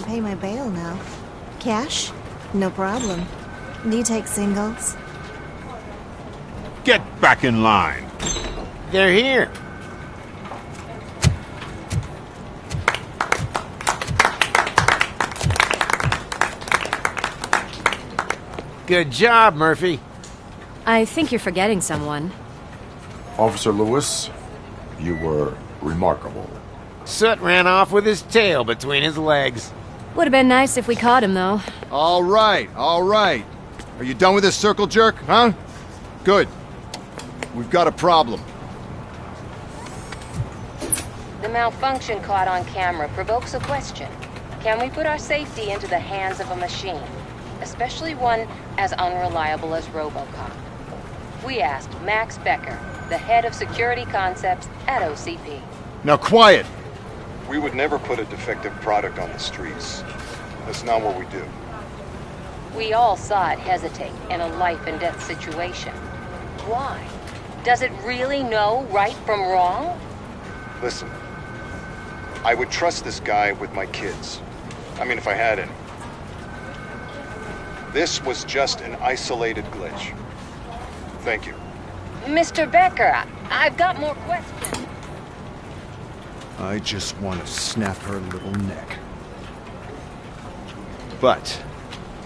pay my bail now. Cash? No problem. Do you take singles? Get back in line. They're here. Good job, Murphy. I think you're forgetting someone. Officer Lewis, you were remarkable. Soot ran off with his tail between his legs. Would have been nice if we caught him, though. All right, all right. Are you done with this circle jerk, huh? Good. We've got a problem. The malfunction caught on camera provokes a question. Can we put our safety into the hands of a machine? Especially one as unreliable as Robocop. We asked Max Becker, the head of security concepts at OCP. Now quiet! We would never put a defective product on the streets. That's not what we do. We all saw it hesitate in a life-and-death situation. Why? Does it really know right from wrong? Listen, I would trust this guy with my kids. I mean, if I had any. This was just an isolated glitch. Thank you. Mr. Becker, I've got more questions. I just want to snap her little neck. But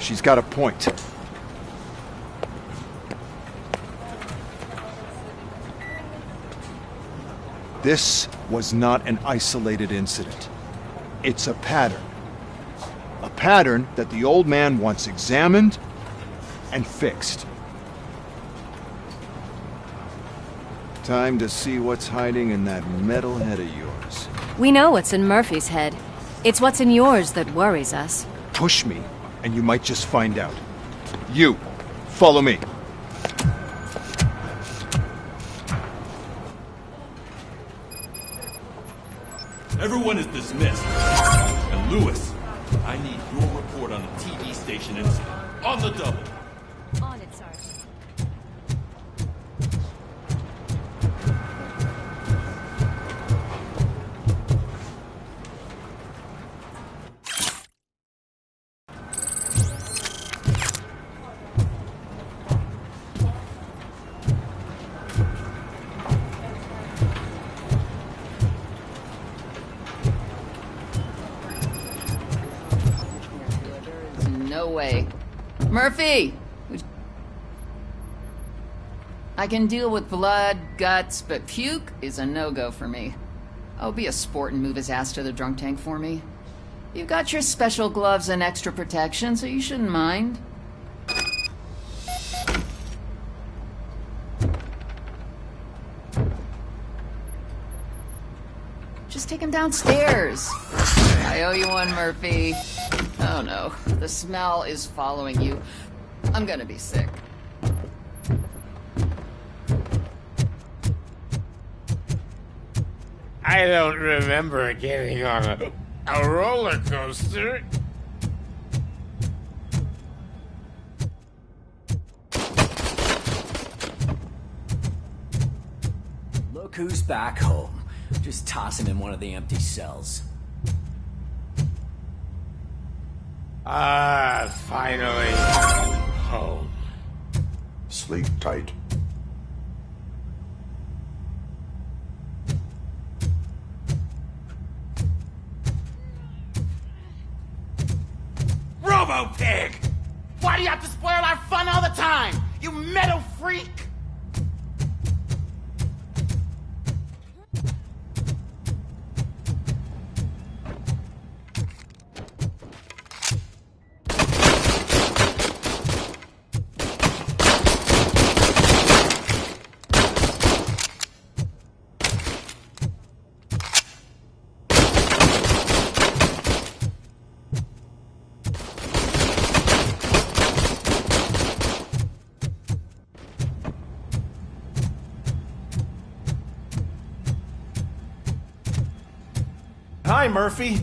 she's got a point. This was not an isolated incident. It's a pattern. A pattern that the old man wants examined and fixed. Time to see what's hiding in that metal head of yours. We know what's in Murphy's head. It's what's in yours that worries us. Push me, and you might just find out. You, follow me. Everyone is dismissed. And Lewis, I need your report on the TV station incident. On the double. On it, Sergeant. No way. Murphy! I can deal with blood, guts, but puke is a no-go for me. Oh, be a sport and move his ass to the drunk tank for me. You've got your special gloves and extra protection, so you shouldn't mind. Just take him downstairs. I owe you one, Murphy. Oh no, the smell is following you. I'm gonna be sick. I don't remember getting on a roller coaster. Look who's back home. Just toss him in one of the empty cells. Finally. Home. Sleep tight. Robo-Pig! Why do you have to spoil our fun all the time? You metal freak! Hi, Murphy.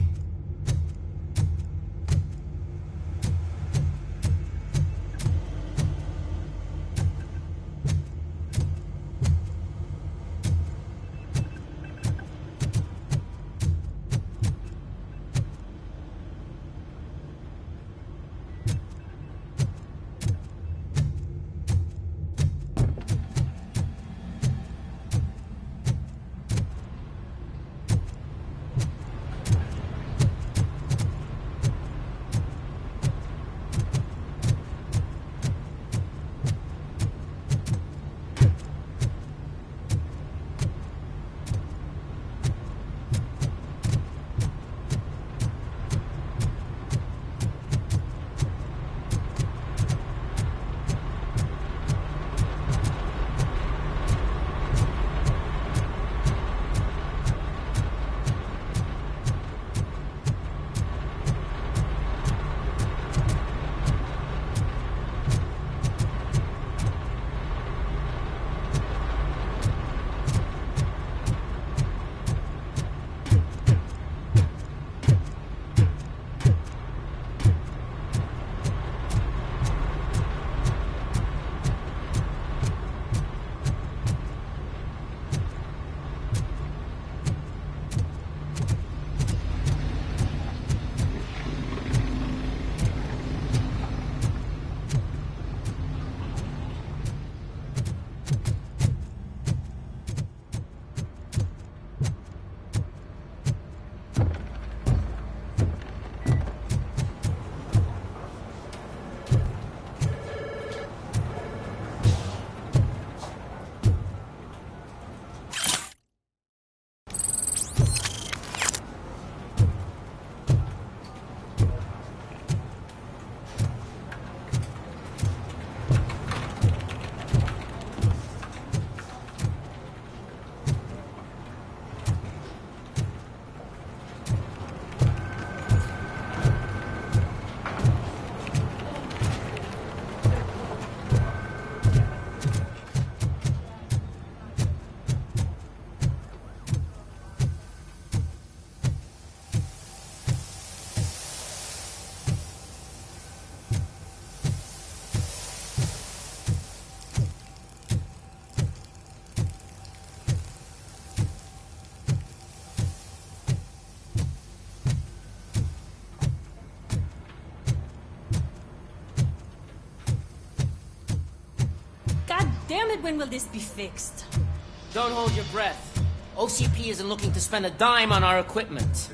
Damn it, when will this be fixed? Don't hold your breath. OCP isn't looking to spend a dime on our equipment.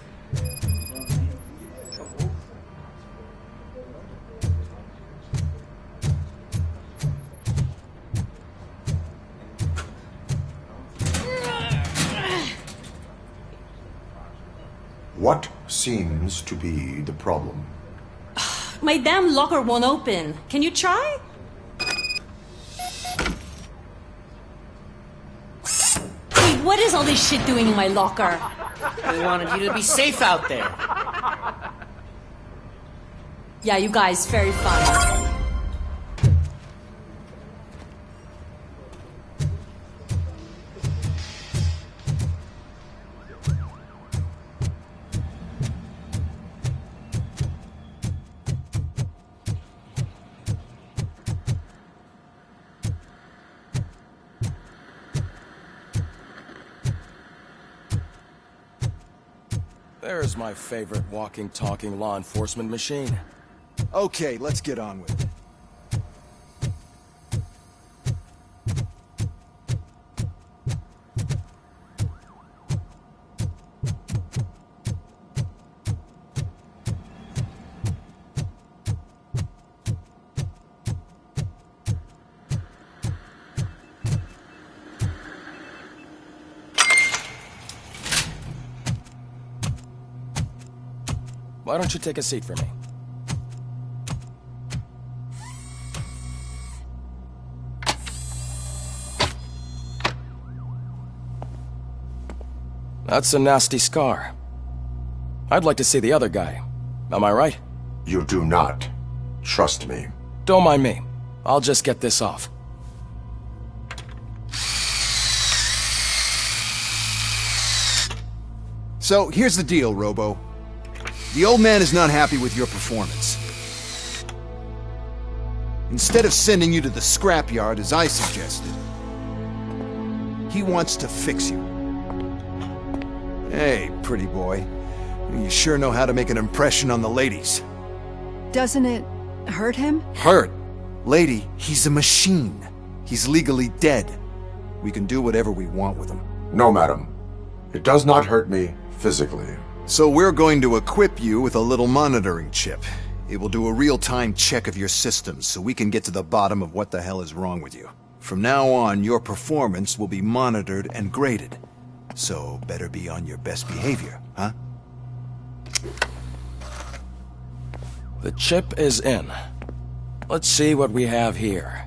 What seems to be the problem? My damn locker won't open. Can you try? Wait, what is all this shit doing in my locker? We wanted you to be safe out there. Yeah, you guys, very fun. There's my favorite walking, talking law enforcement machine. Okay, let's get on with it. Why don't you take a seat for me? That's a nasty scar. I'd like to see the other guy. Am I right? You do not. Trust me. Don't mind me. I'll just get this off. So, here's the deal, Robo. The old man is not happy with your performance. Instead of sending you to the scrapyard as I suggested, he wants to fix you. Hey, pretty boy. You sure know how to make an impression on the ladies. Doesn't it hurt him? Hurt? Lady, he's a machine. He's legally dead. We can do whatever we want with him. No, madam. It does not hurt me physically. So we're going to equip you with a little monitoring chip. It will do a real-time check of your systems so we can get to the bottom of what the hell is wrong with you. From now on, your performance will be monitored and graded. So better be on your best behavior, huh? The chip is in. Let's see what we have here.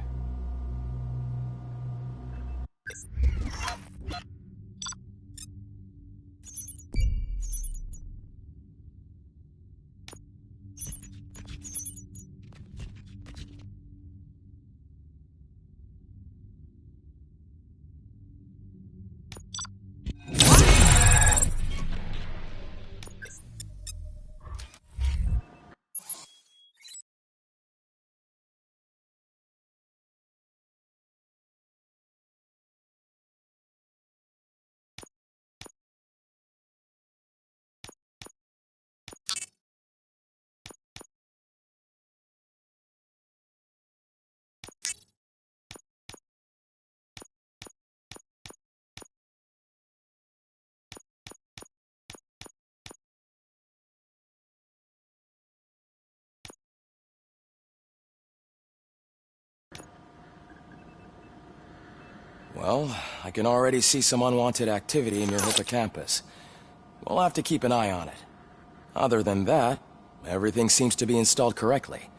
Well, I can already see some unwanted activity in your hippocampus. We'll have to keep an eye on it. Other than that, everything seems to be installed correctly.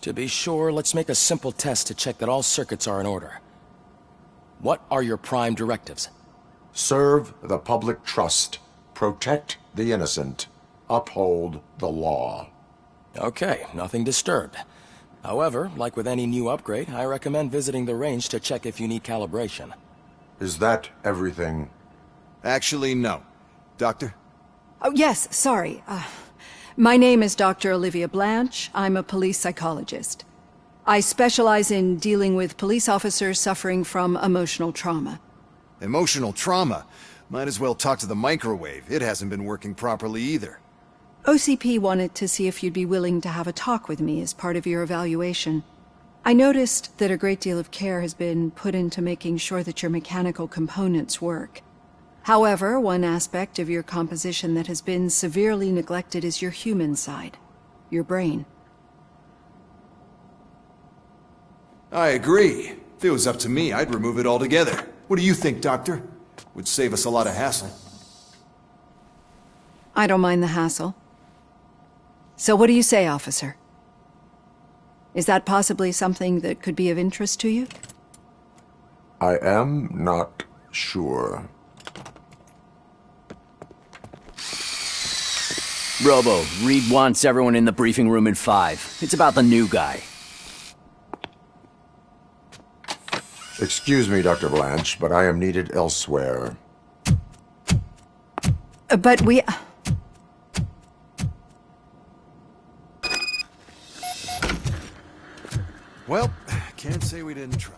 To be sure, let's make a simple test to check that all circuits are in order. What are your prime directives? Serve the public trust. Protect the innocent. Uphold the law. Okay, nothing disturbed. However, like with any new upgrade, I recommend visiting the range to check if you need calibration. Is that everything? Actually, no. Doctor? Oh, yes, sorry. My name is Dr. Olivia Blanche. I'm a police psychologist. I specialize in dealing with police officers suffering from emotional trauma. Emotional trauma? Might as well talk to the microwave. It hasn't been working properly either. OCP wanted to see if you'd be willing to have a talk with me as part of your evaluation. I noticed that a great deal of care has been put into making sure that your mechanical components work. However, one aspect of your composition that has been severely neglected is your human side, your brain. I agree. If it was up to me, I'd remove it altogether. What do you think, Doctor? Would save us a lot of hassle. I don't mind the hassle. So what do you say, officer? Is that possibly something that could be of interest to you? I am not sure. Robo, Reed wants everyone in the briefing room in 5. It's about the new guy. Excuse me, Dr. Blanche, but I am needed elsewhere. But we... Well, can't say we didn't try.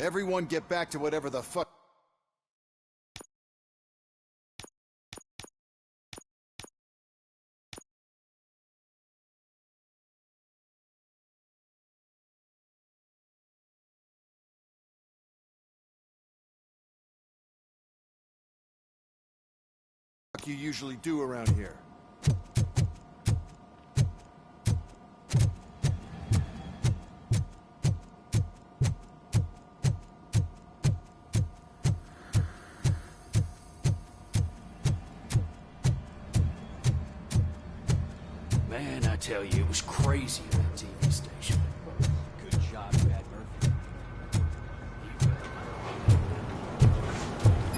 Everyone get back to whatever the fuck... you usually do around here. Man, I tell you, it was crazy in that TV station. Good job, Bad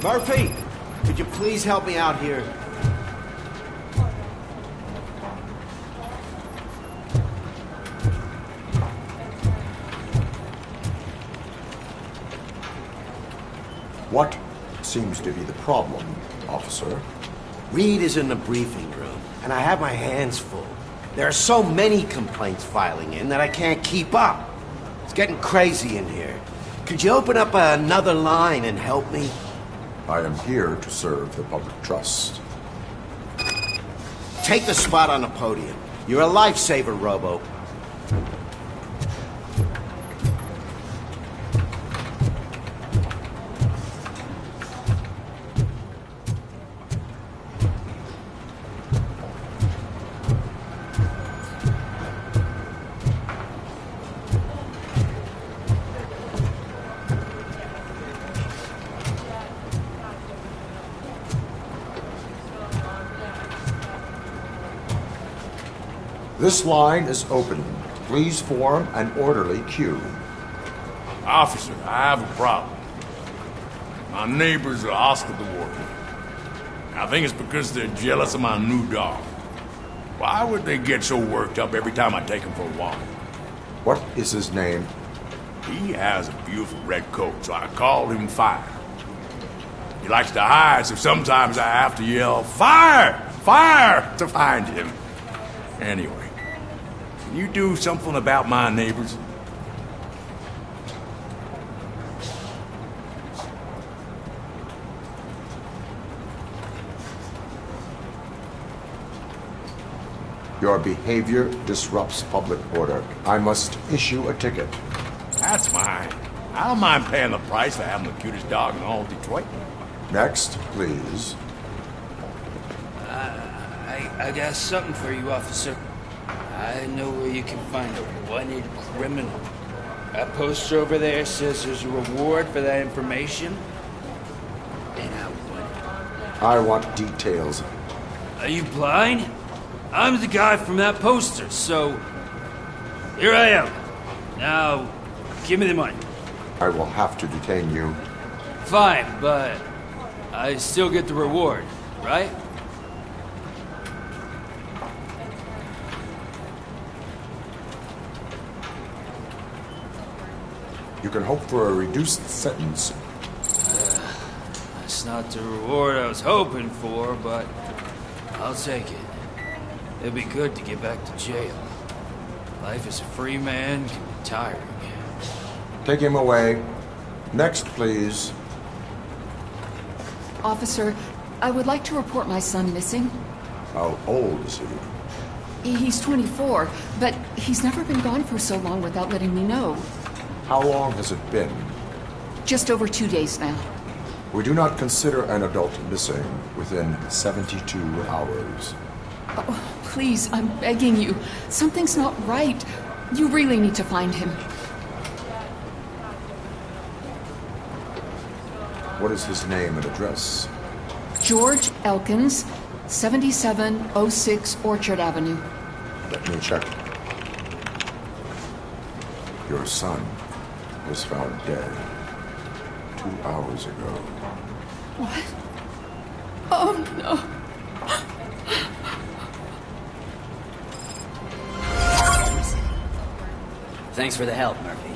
Murphy. Murphy, could you please help me out here? What seems to be the problem, officer? Reed is in the briefing room, and I have my hands full. There are so many complaints filing in that I can't keep up. It's getting crazy in here. Could you open up another line and help me? I am here to serve the public trust. Take the spot on the podium. You're a lifesaver, Robo. This line is open. Please form an orderly queue. Officer, I have a problem. My neighbors are hostile toward me. I think it's because they're jealous of my new dog. Why would they get so worked up every time I take him for a walk? What is his name? He has a beautiful red coat, so I called him Fire. He likes to hide, so sometimes I have to yell, "Fire! Fire!" to find him. Anyway, can you do something about my neighbors? Your behavior disrupts public order. I must issue a ticket. That's fine. I don't mind paying the price for having the cutest dog in all of Detroit. Next, please. I got something for you, officer. I know where you can find a wanted criminal. That poster over there says there's a reward for that information. And I want it. I want details. Are you blind? I'm the guy from that poster, so... here I am. Now, give me the money. I will have to detain you. Fine, but I still get the reward, right? You can hope for a reduced sentence. That's not the reward I was hoping for, but I'll take it. It'd be good to get back to jail. Life as a free man can be tiring. Take him away. Next, please. Officer, I would like to report my son missing. How old is he? He's 24, but he's never been gone for so long without letting me know. How long has it been? Just over 2 days now. We do not consider an adult missing within 72 hours. Oh, please, I'm begging you. Something's not right. You really need to find him. What is his name and address? George Elkins, 7706 Orchard Avenue. Let me check. Your son was found dead 2 hours ago. What? Oh, no. Thanks for the help, Murphy.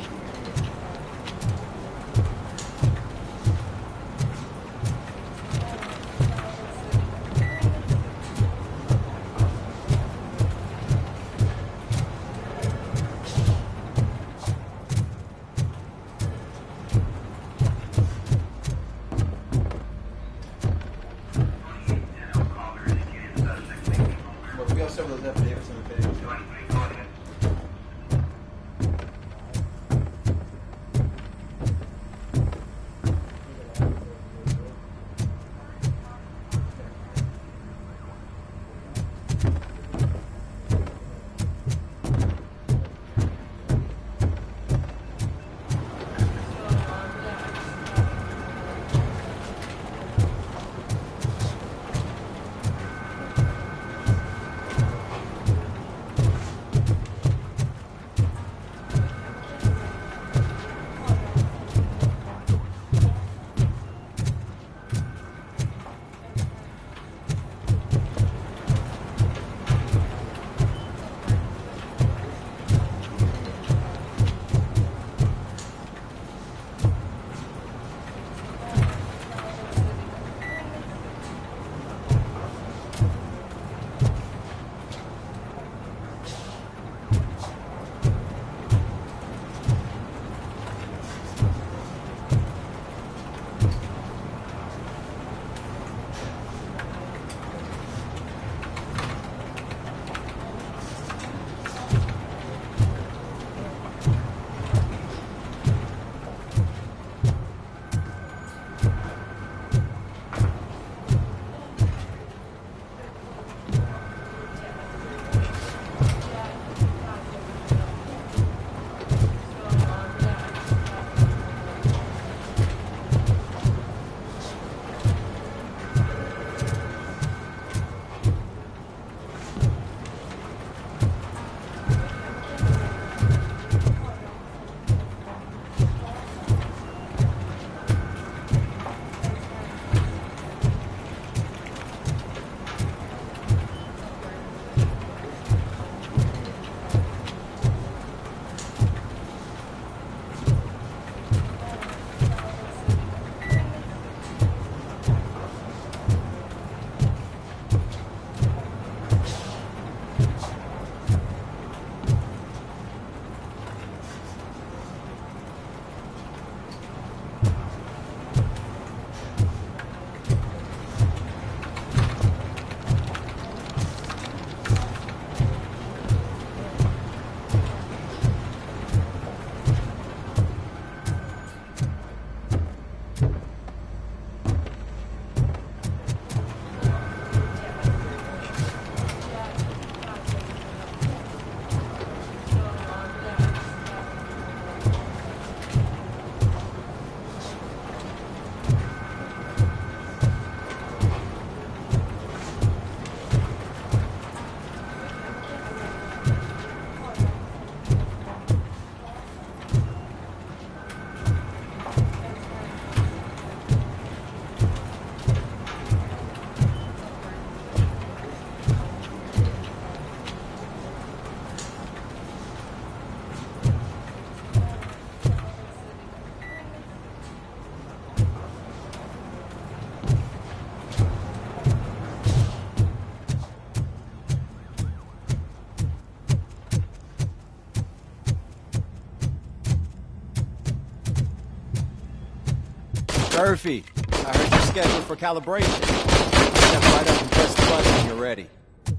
Murphy, I heard you're scheduled for calibration. Step right up and press the button when you're ready. 20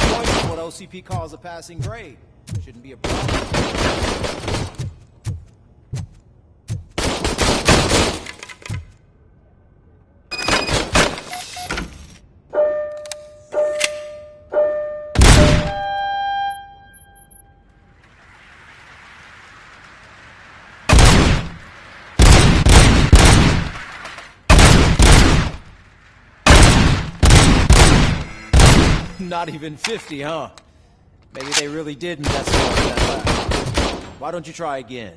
points is what OCP calls a passing grade. Shouldn't be a problem. Not even 50, huh? Maybe they really did mess up that lab. Why don't you try again?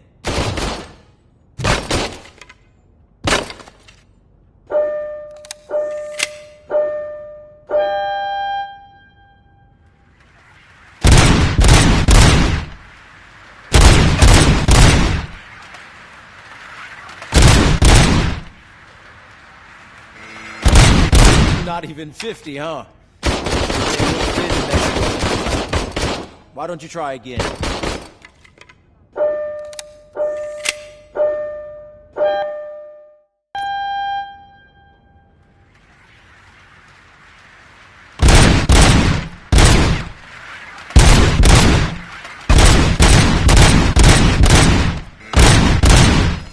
Not even 50, huh? Why don't you try again?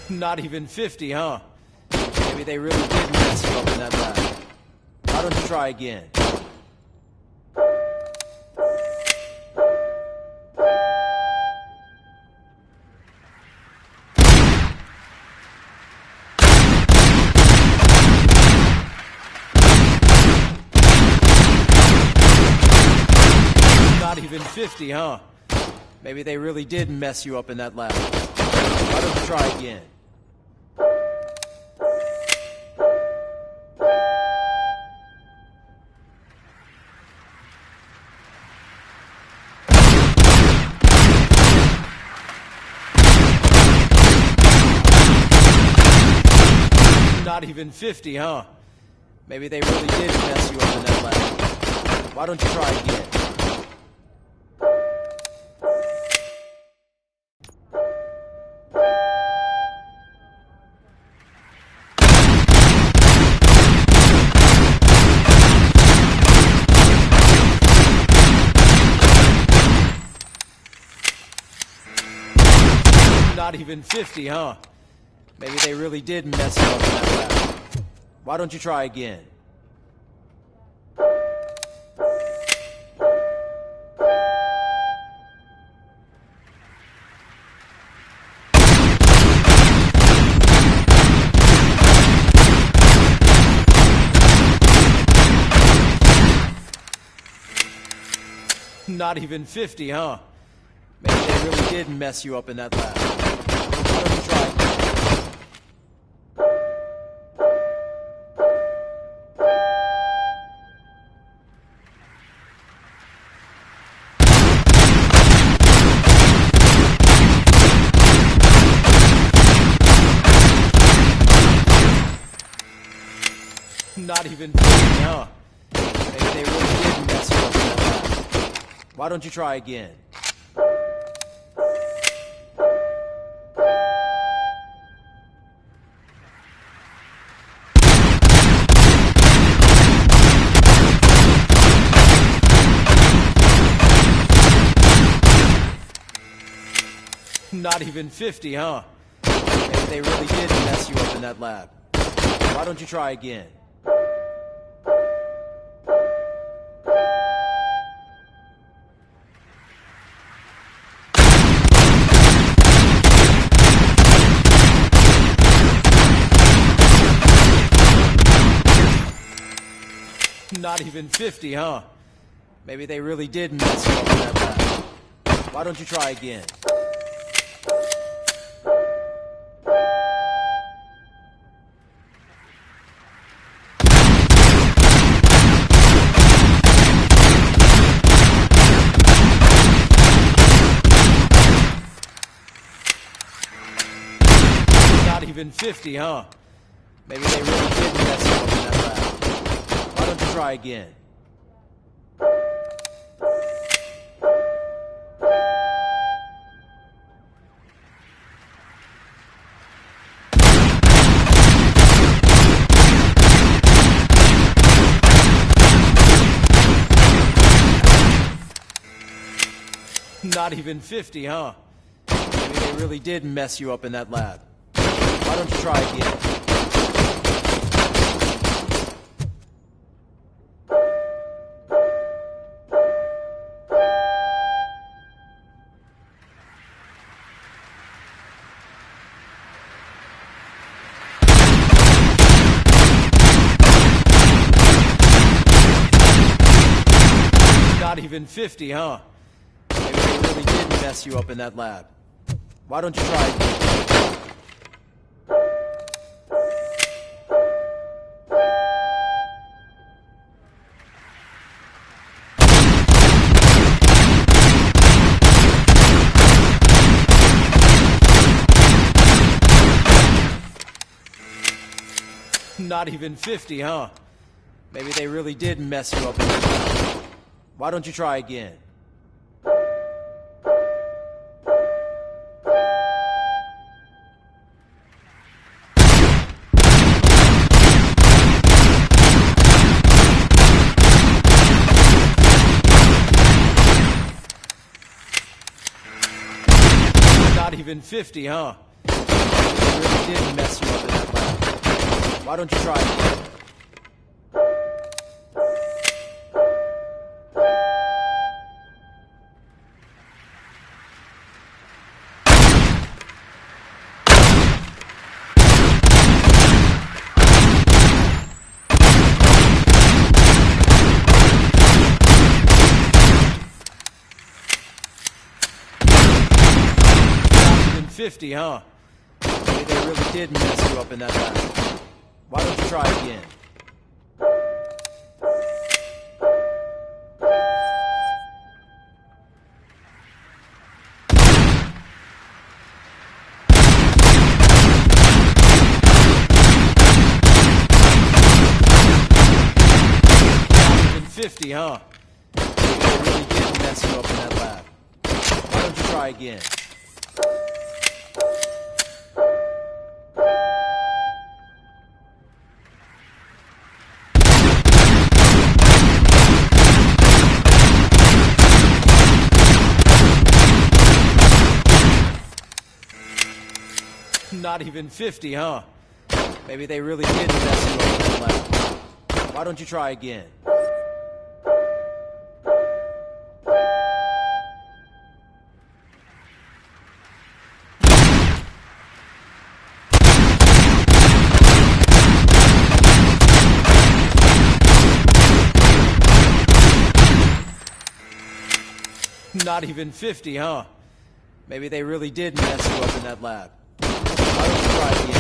Not even 50, huh? Maybe they really did mess you up in that lab. Why don't you try again? Not even 50, huh? Maybe they really did mess you up in that lab. Why don't you try again? Not even 50, huh? Maybe they really did mess you up in that lab. Why don't you try again? Not even 50, huh? Maybe they really did mess you up in that lab. Why don't you try again? Not even 50, huh? Maybe they really did mess you up in that lab. Why don't you try again? Not even 50, huh? Maybe they really did mess you up in that lab. Why don't you try again? Not even 50, huh? Maybe they really did mess you up in that lab. Why don't you try again? Not even 50, huh? Maybe they really did mess you up in that lab. Why don't you try again? Not even 50, huh? Maybe they really did mess you up in that lab. Why don't you try again? Not even 50, huh? Maybe they really did mess you up in that lab. Why don't you try again? Not even 50, huh? Maybe they really did mess you up in that lab. Why don't you try again? Not even 50, huh? Maybe they really did mess you up in that lab. Why don't you try again? Not even 50, huh? They really did mess you up in that lab. Why don't you try again? Not even 50, huh? Maybe they really did mess you up in that lab. Why don't you try again? Not even 50, huh? Maybe they really did mess you up in that lab. Why don't you try again? Not even 50, huh? Maybe they really did mess you up in that lab. Why don't you try again? Not even 50, huh? Maybe they really did mess you up in that lab. Why don't you try again?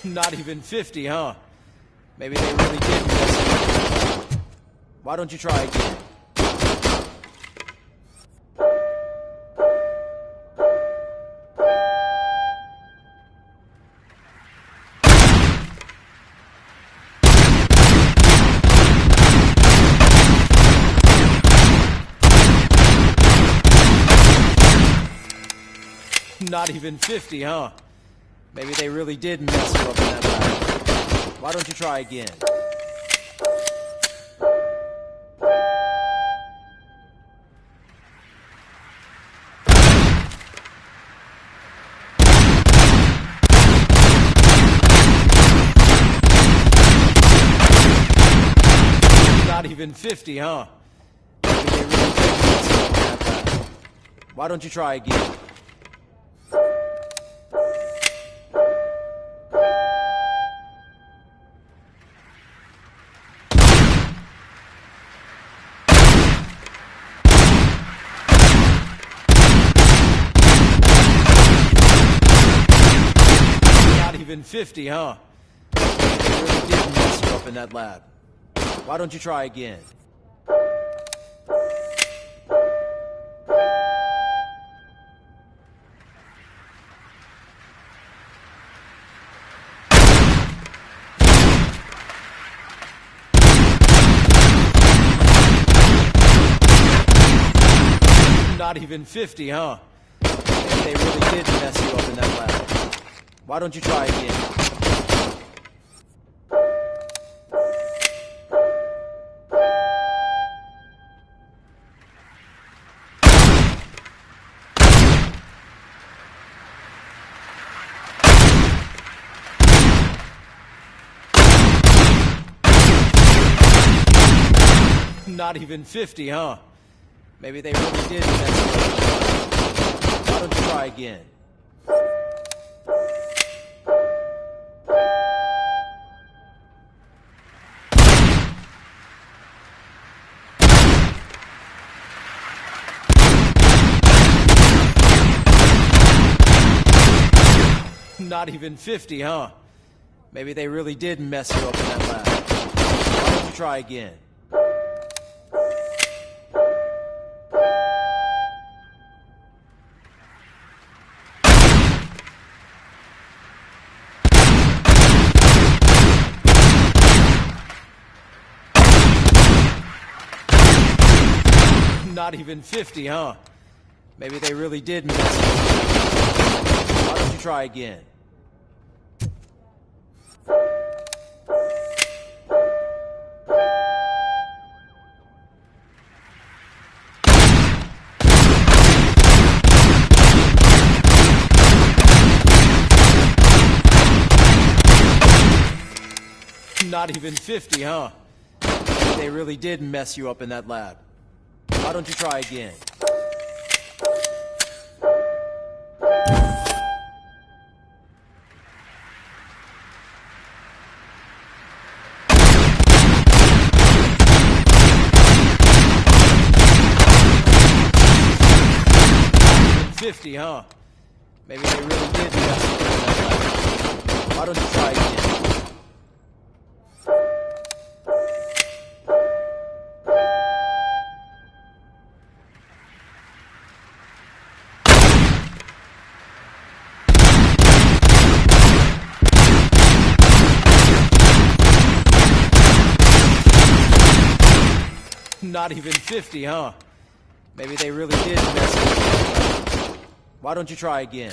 Not even 50, huh? Maybe they really did mess you up. Why don't you try again? Not even 50, huh? Maybe they really did mess you up in that lab. Why don't you try again? Not even 50, huh? Maybe they really did mess you up in that lab. Why don't you try again? Even 50, huh? They really did mess you up in that lab. Why don't you try again? Not even 50, huh? Maybe they really did mess you up in that lab. Why don't you try again? Not even 50, huh? Maybe they really did mess you up. Why don't you try again? Not even 50, huh? Maybe they really did mess you up in that lab. Why don't you try again? Not even 50, huh? Maybe they really did mess you up. Why don't you try again? Not even 50, huh? Maybe they really did mess you up in that lab. Why don't you try again? $50, huh? Maybe they really did mess you up in that lab. Why don't you try again? Not even 50, huh? Maybe they really did mess you up. Why don't you try again?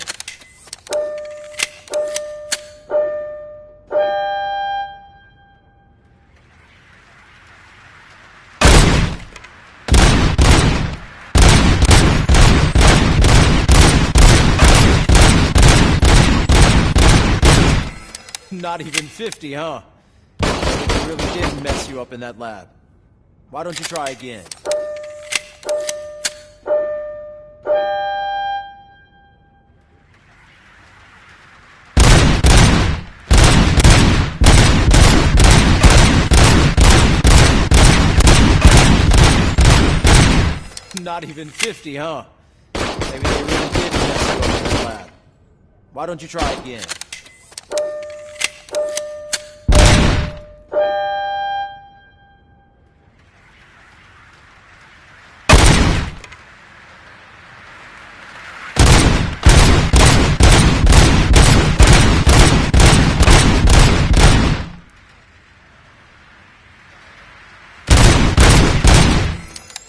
Not even 50, huh? Maybe they really did mess you up in that lab. Why don't you try again? Not even 50, huh? Maybe they really did mess you up in that lab. Why don't you try again?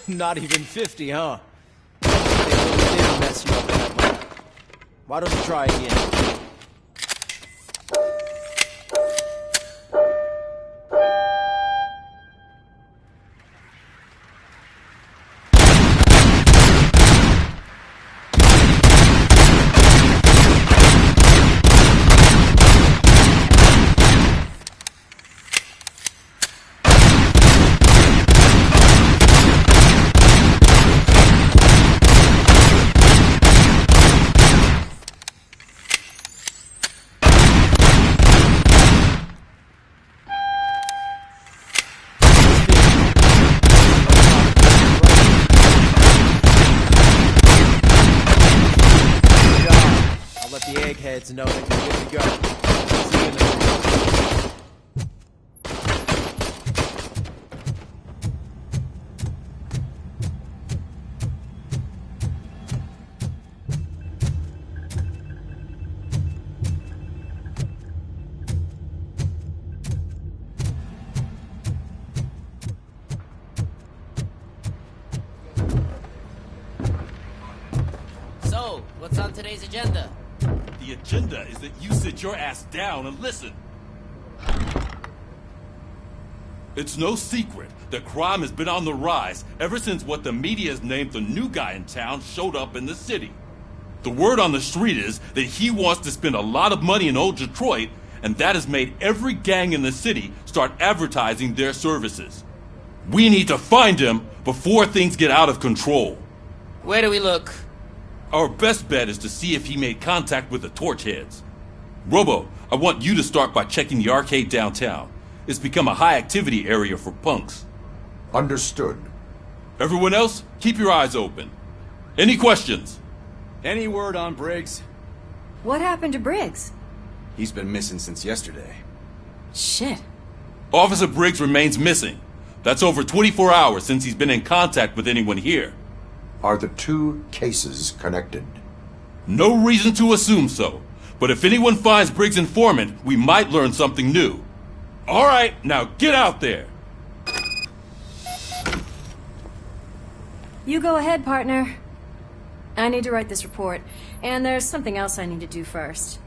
Not even 50, huh? They really did mess you up in that lab. Why don't you try again? The eggheads know that you're good to go. See you in the morning. What's on today's agenda? The agenda is that you sit your ass down and listen. It's no secret that crime has been on the rise ever since what the media has named the new guy in town showed up in the city. The word on the street is that he wants to spend a lot of money in old Detroit, and that has made every gang in the city start advertising their services. We need to find him before things get out of control. Where do we look? Our best bet is to see if he made contact with the Torchheads. Robo, I want you to start by checking the arcade downtown. It's become a high-activity area for punks. Understood. Everyone else, keep your eyes open. Any questions? Any word on Briggs? What happened to Briggs? He's been missing since yesterday. Shit. Officer Briggs remains missing. That's over 24 hours since he's been in contact with anyone here. Are the two cases connected? No reason to assume so. But if anyone finds Briggs' informant, we might learn something new. All right, now get out there. You go ahead, partner. I need to write this report, and there's something else I need to do first.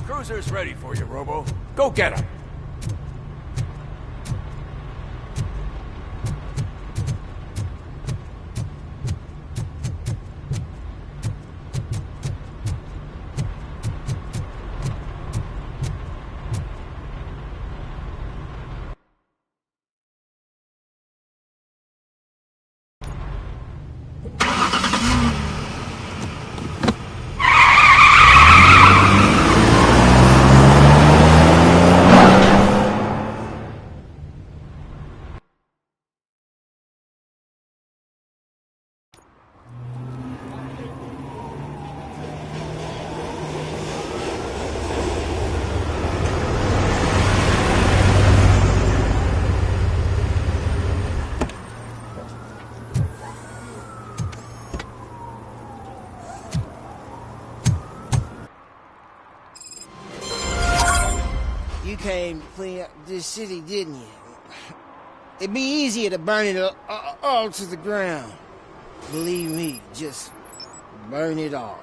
Cruiser's ready for you, Robo. Go get him. You came to clean up this city, didn't you? It'd be easier to burn it all to the ground. Believe me, just burn it all.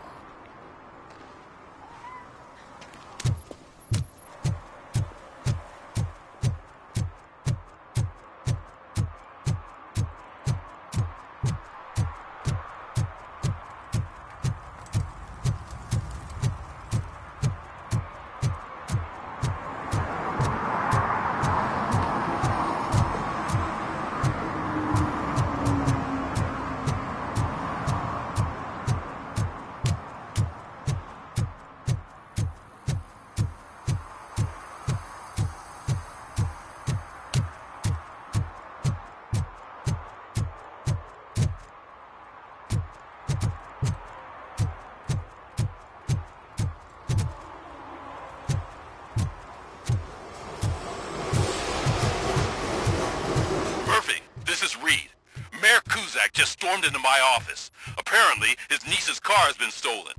Just stormed into my office. Apparently, his niece's car has been stolen.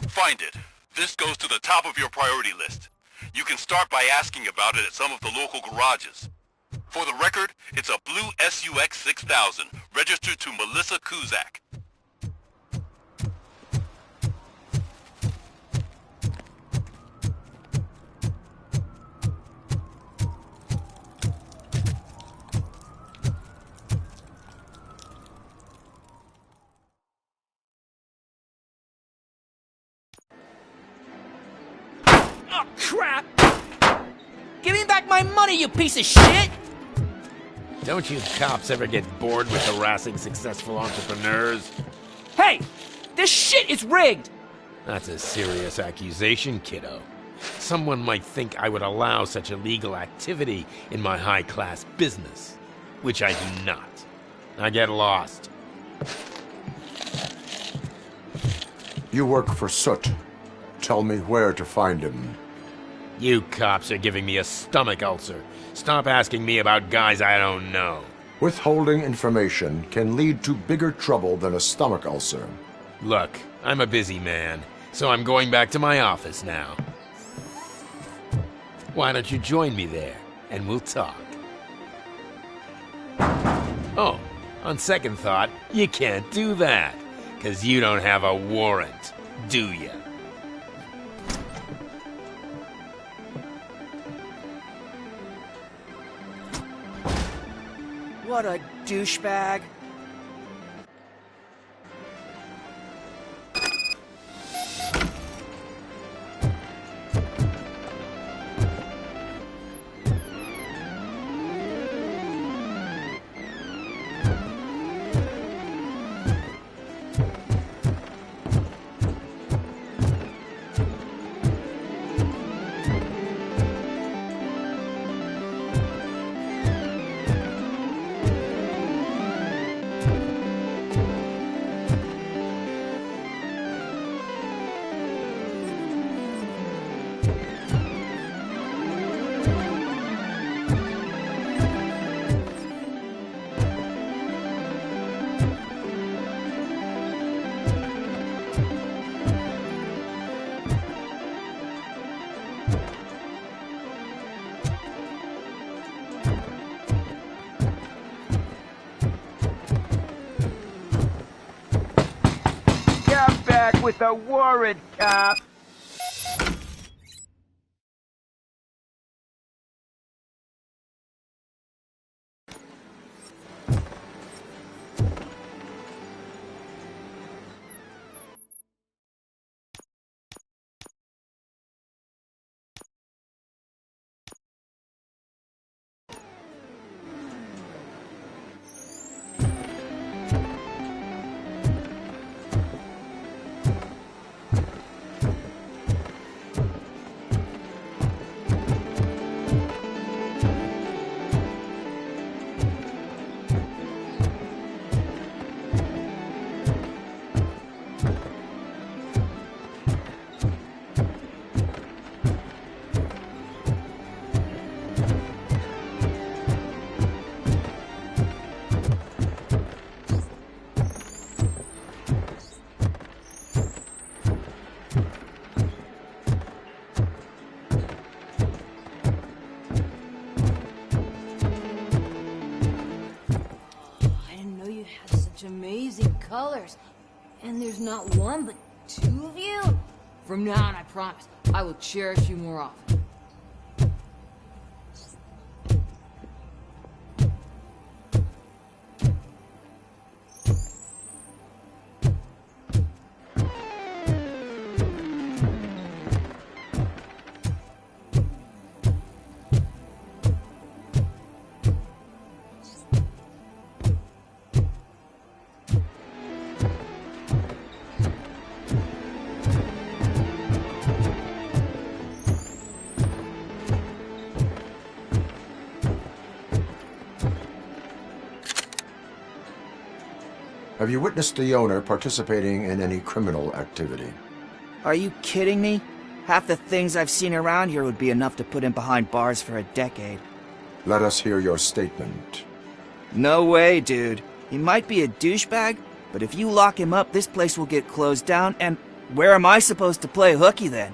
Find it. This goes to the top of your priority list. You can start by asking about it at some of the local garages. For the record, it's a blue SUX 6000, registered to Melissa Kuzak. Oh, crap! Give me back my money, you piece of shit! Don't you cops ever get bored with harassing successful entrepreneurs? Hey! This shit is rigged! That's a serious accusation, kiddo. Someone might think I would allow such illegal activity in my high-class business, which I do not. I get lost. You work for Soot. Tell me where to find him. You cops are giving me a stomach ulcer. Stop asking me about guys I don't know. Withholding information can lead to bigger trouble than a stomach ulcer. Look, I'm a busy man, so I'm going back to my office now. Why don't you join me there, and we'll talk. Oh, on second thought, you can't do that, 'cause you don't have a warrant, do ya? What a douchebag. With a warrant, cop. Amazing colors. And there's not one, but two of you? From now on, I promise, I will cherish you more often. Have you witnessed the owner participating in any criminal activity? Are you kidding me? Half the things I've seen around here would be enough to put him behind bars for a decade. Let us hear your statement. No way, dude. He might be a douchebag, but if you lock him up, this place will get closed down, and where am I supposed to play hooky then?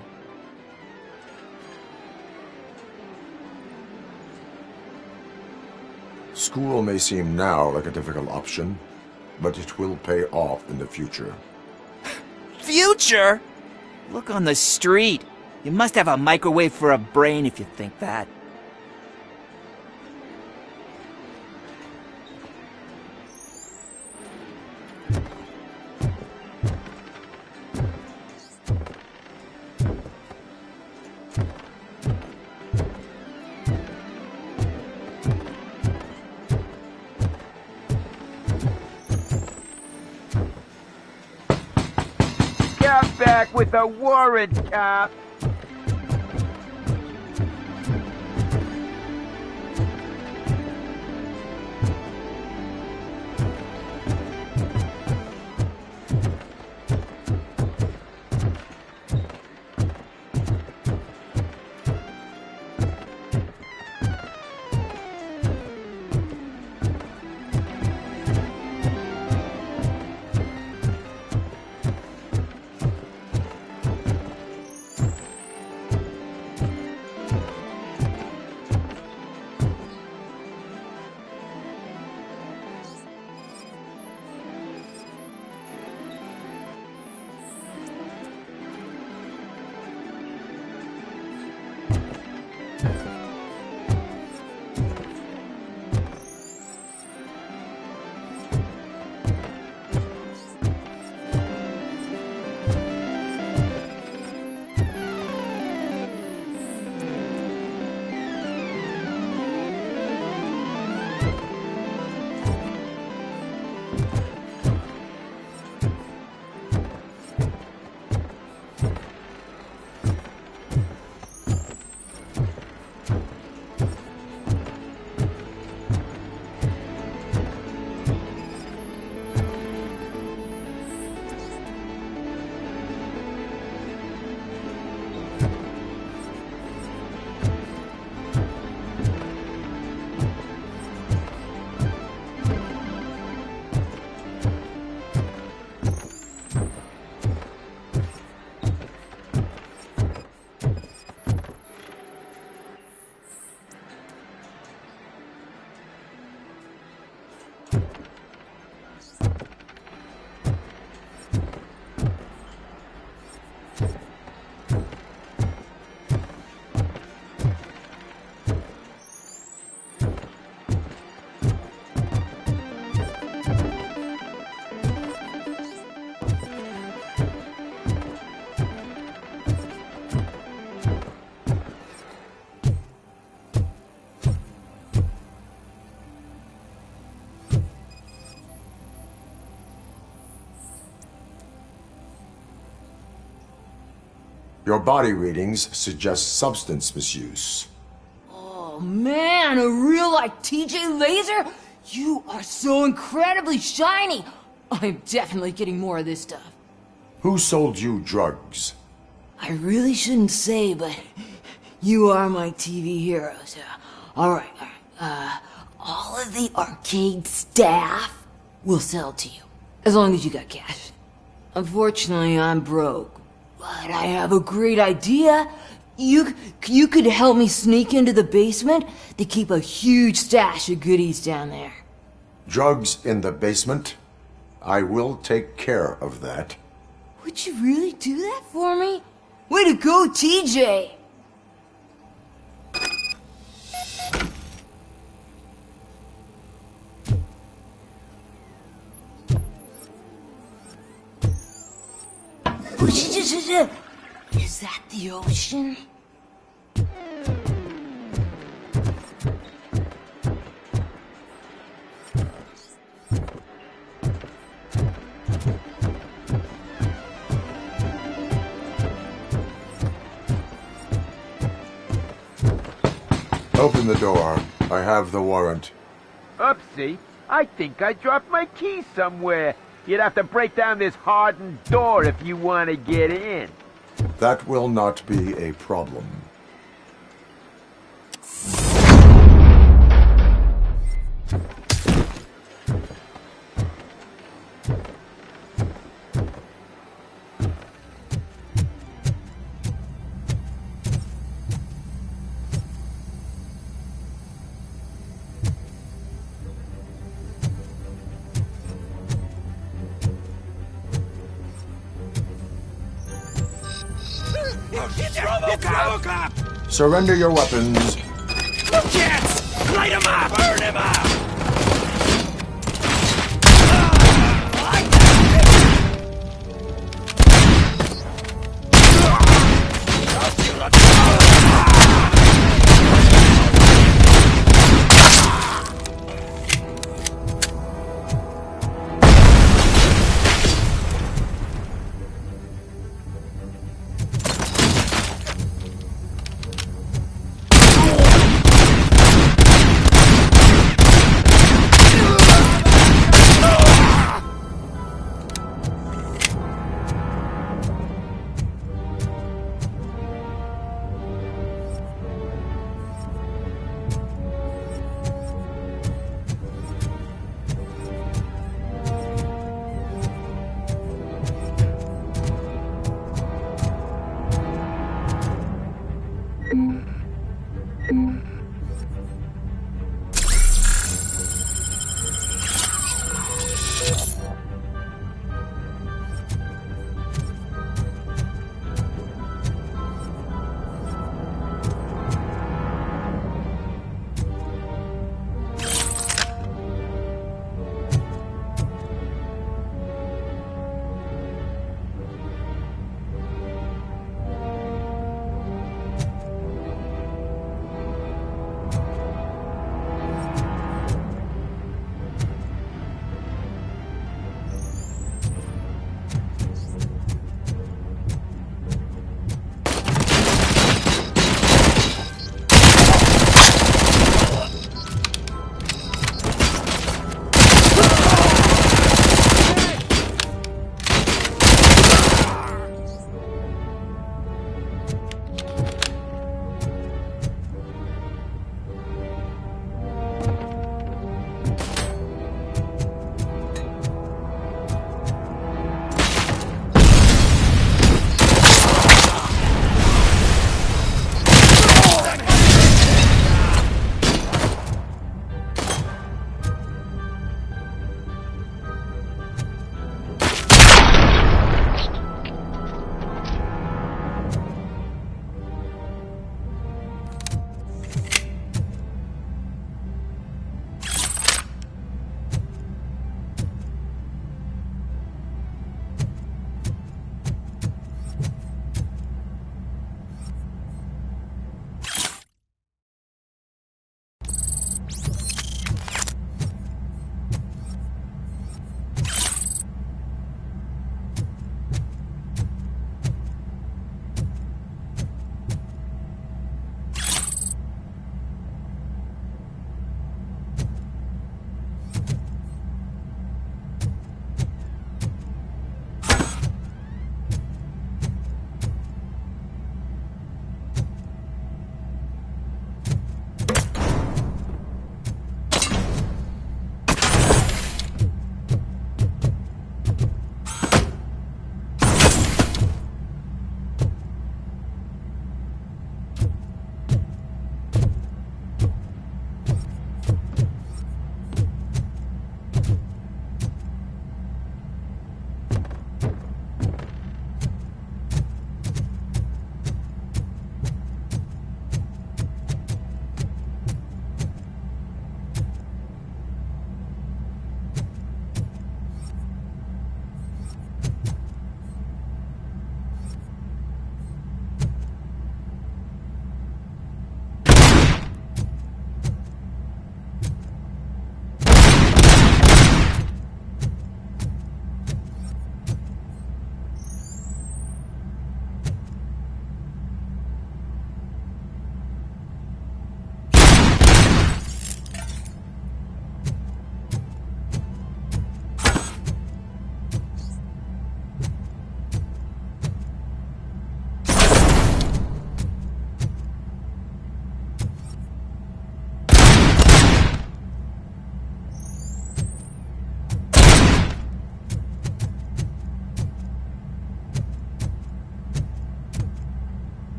School may seem now like a difficult option, but it will pay off in the future. Future? Look on the street. You must have a microwave for a brain if you think that. Back with a warrant, cop. Your body readings suggest substance misuse. Oh man, a real like TJ laser? You are so incredibly shiny! I'm definitely getting more of this stuff. Who sold you drugs? I really shouldn't say, but you are my TV heroes. Alright. All of the arcade staff will sell to you, as long as you got cash. Unfortunately, I'm broke. But I have a great idea. You could help me sneak into the basement. They keep a huge stash of goodies down there. Drugs in the basement? I will take care of that. Would you really do that for me? Way to go, TJ! Is that the ocean? Open the door. I have the warrant. Oopsie. I think I dropped my key somewhere. You'd have to break down this hardened door if you want to get in. That will not be a problem. It's Robocop! Surrender your weapons. Jets! Light him up! Burn him up!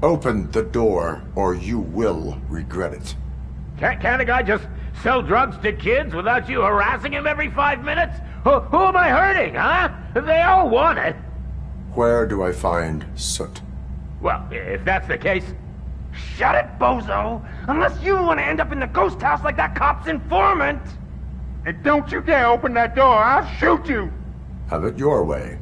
Open the door, or you will regret it. Can't a guy just sell drugs to kids without you harassing him every 5 minutes? Who am I hurting, huh? They all want it. Where do I find Soot? Well, if that's the case... Shut it, bozo! Unless you want to end up in the ghost house like that cop's informant! And don't you dare open that door, I'll shoot you! Have it your way.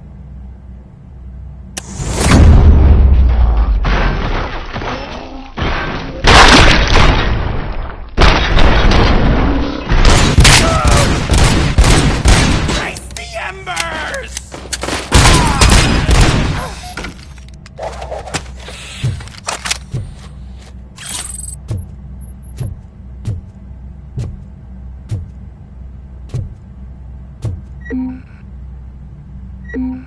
Mm.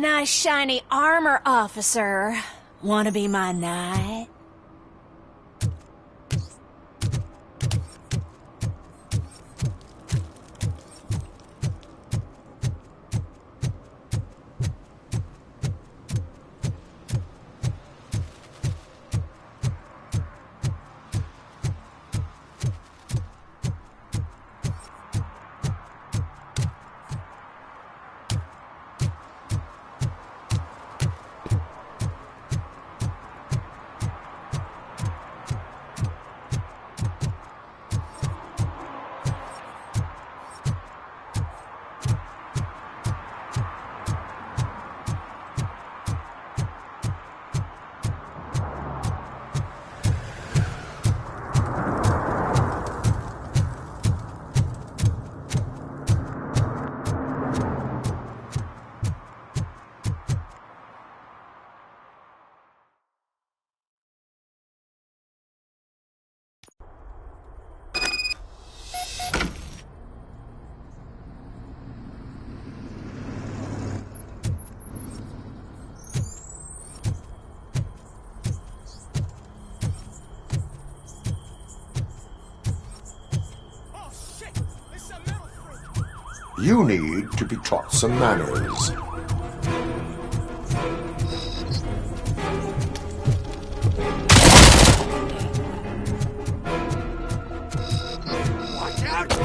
Nice shiny armor, officer. Wanna be my knight? You need to be taught some manners. Watch out!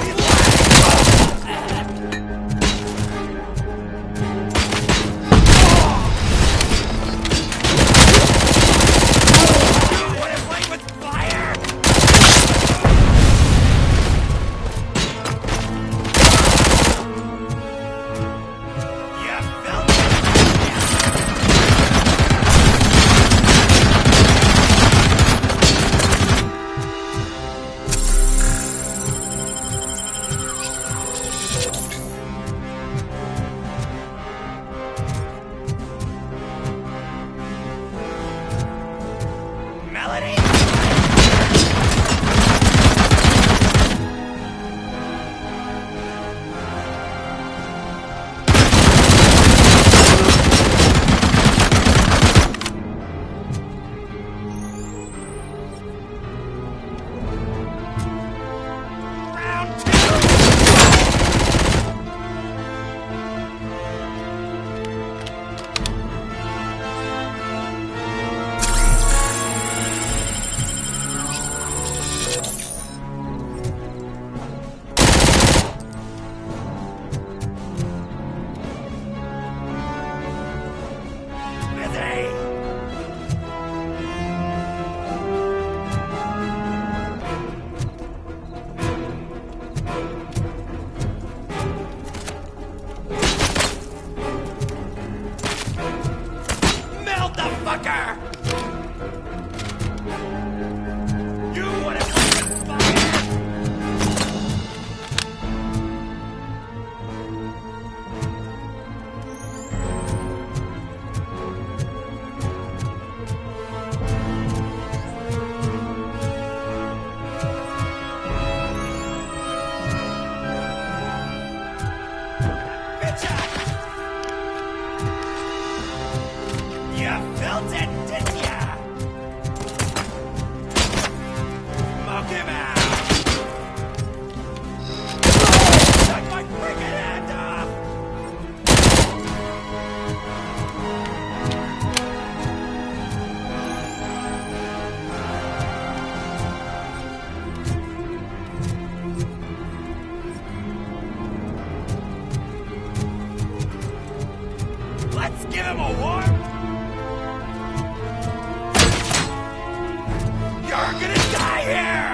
Let's give him a warm. You're gonna die here!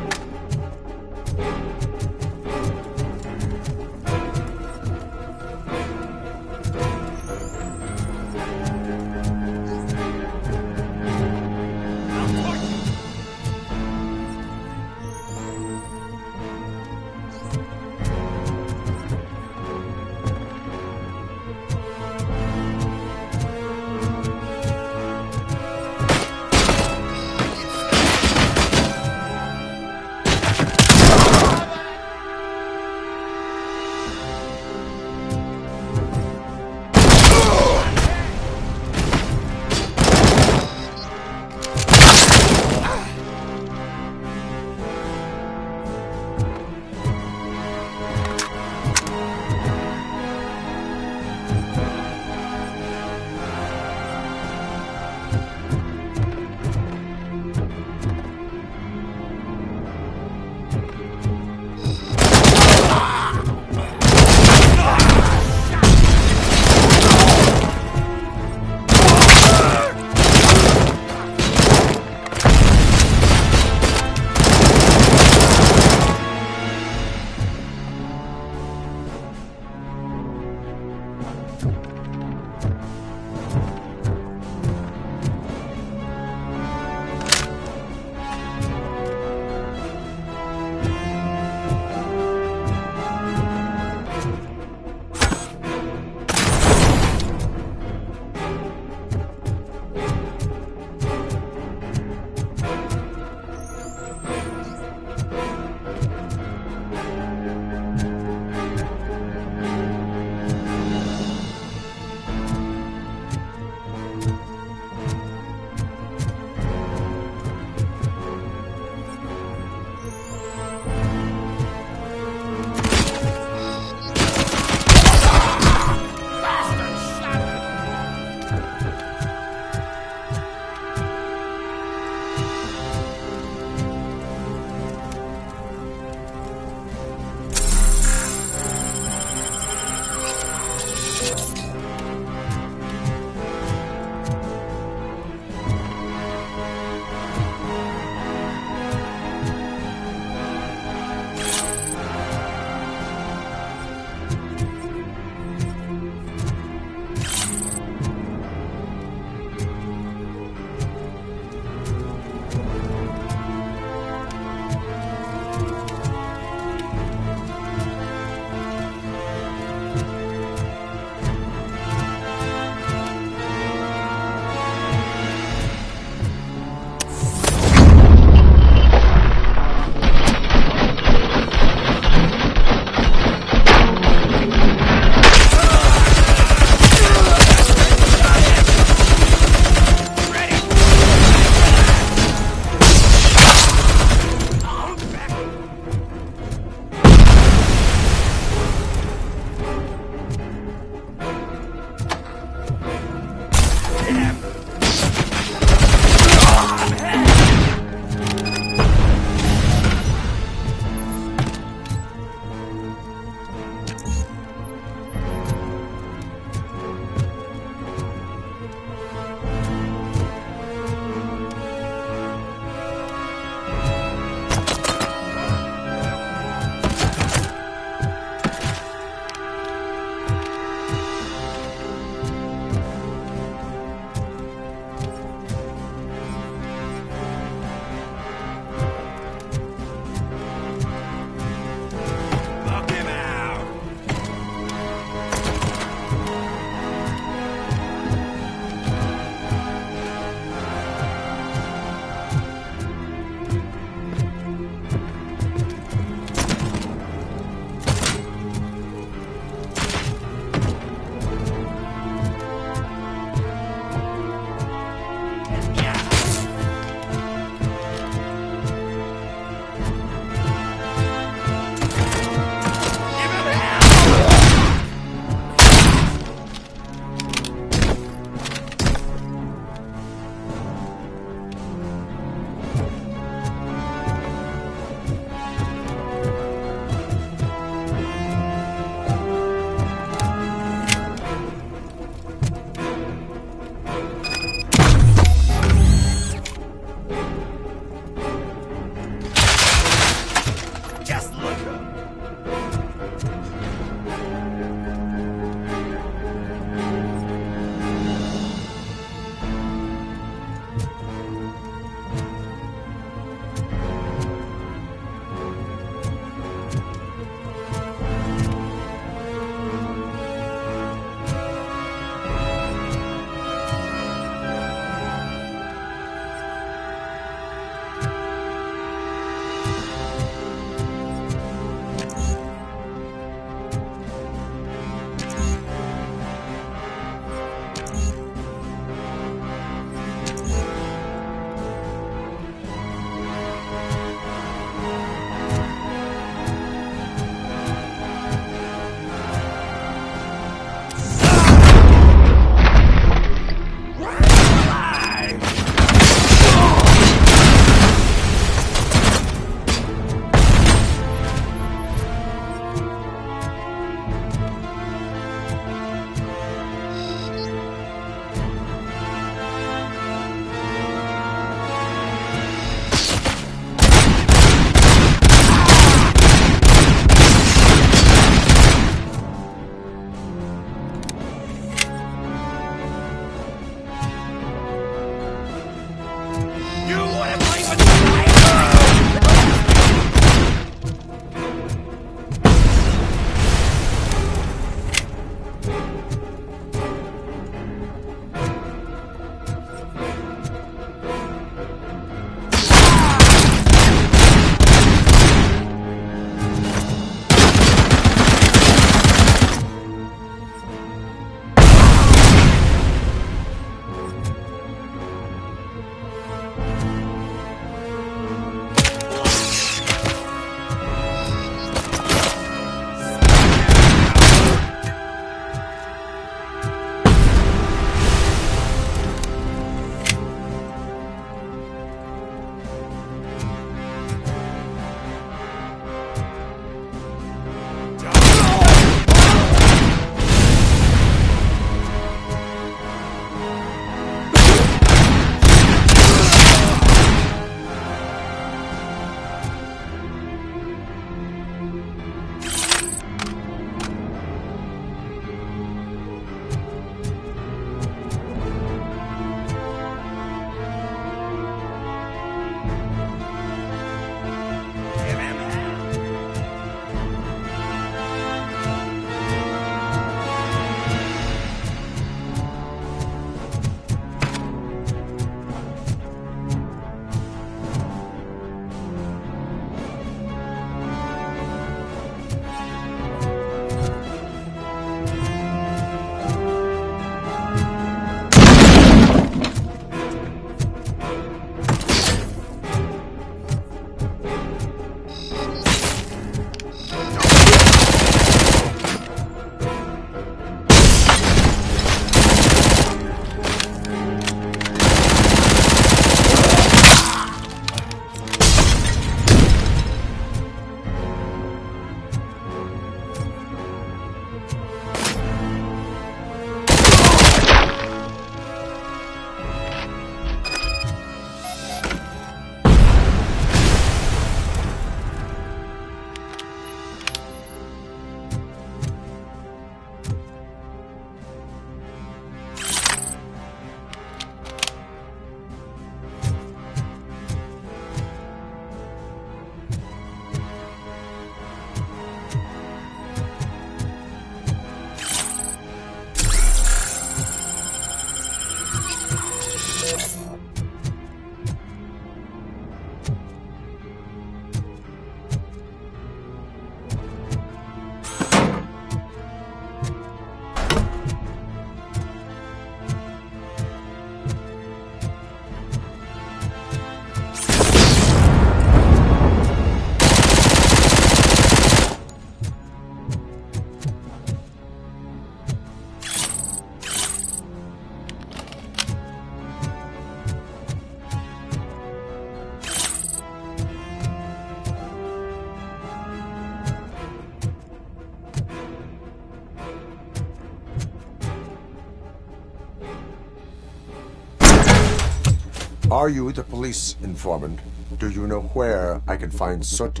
Are you the police informant? Do you know where I can find Soot?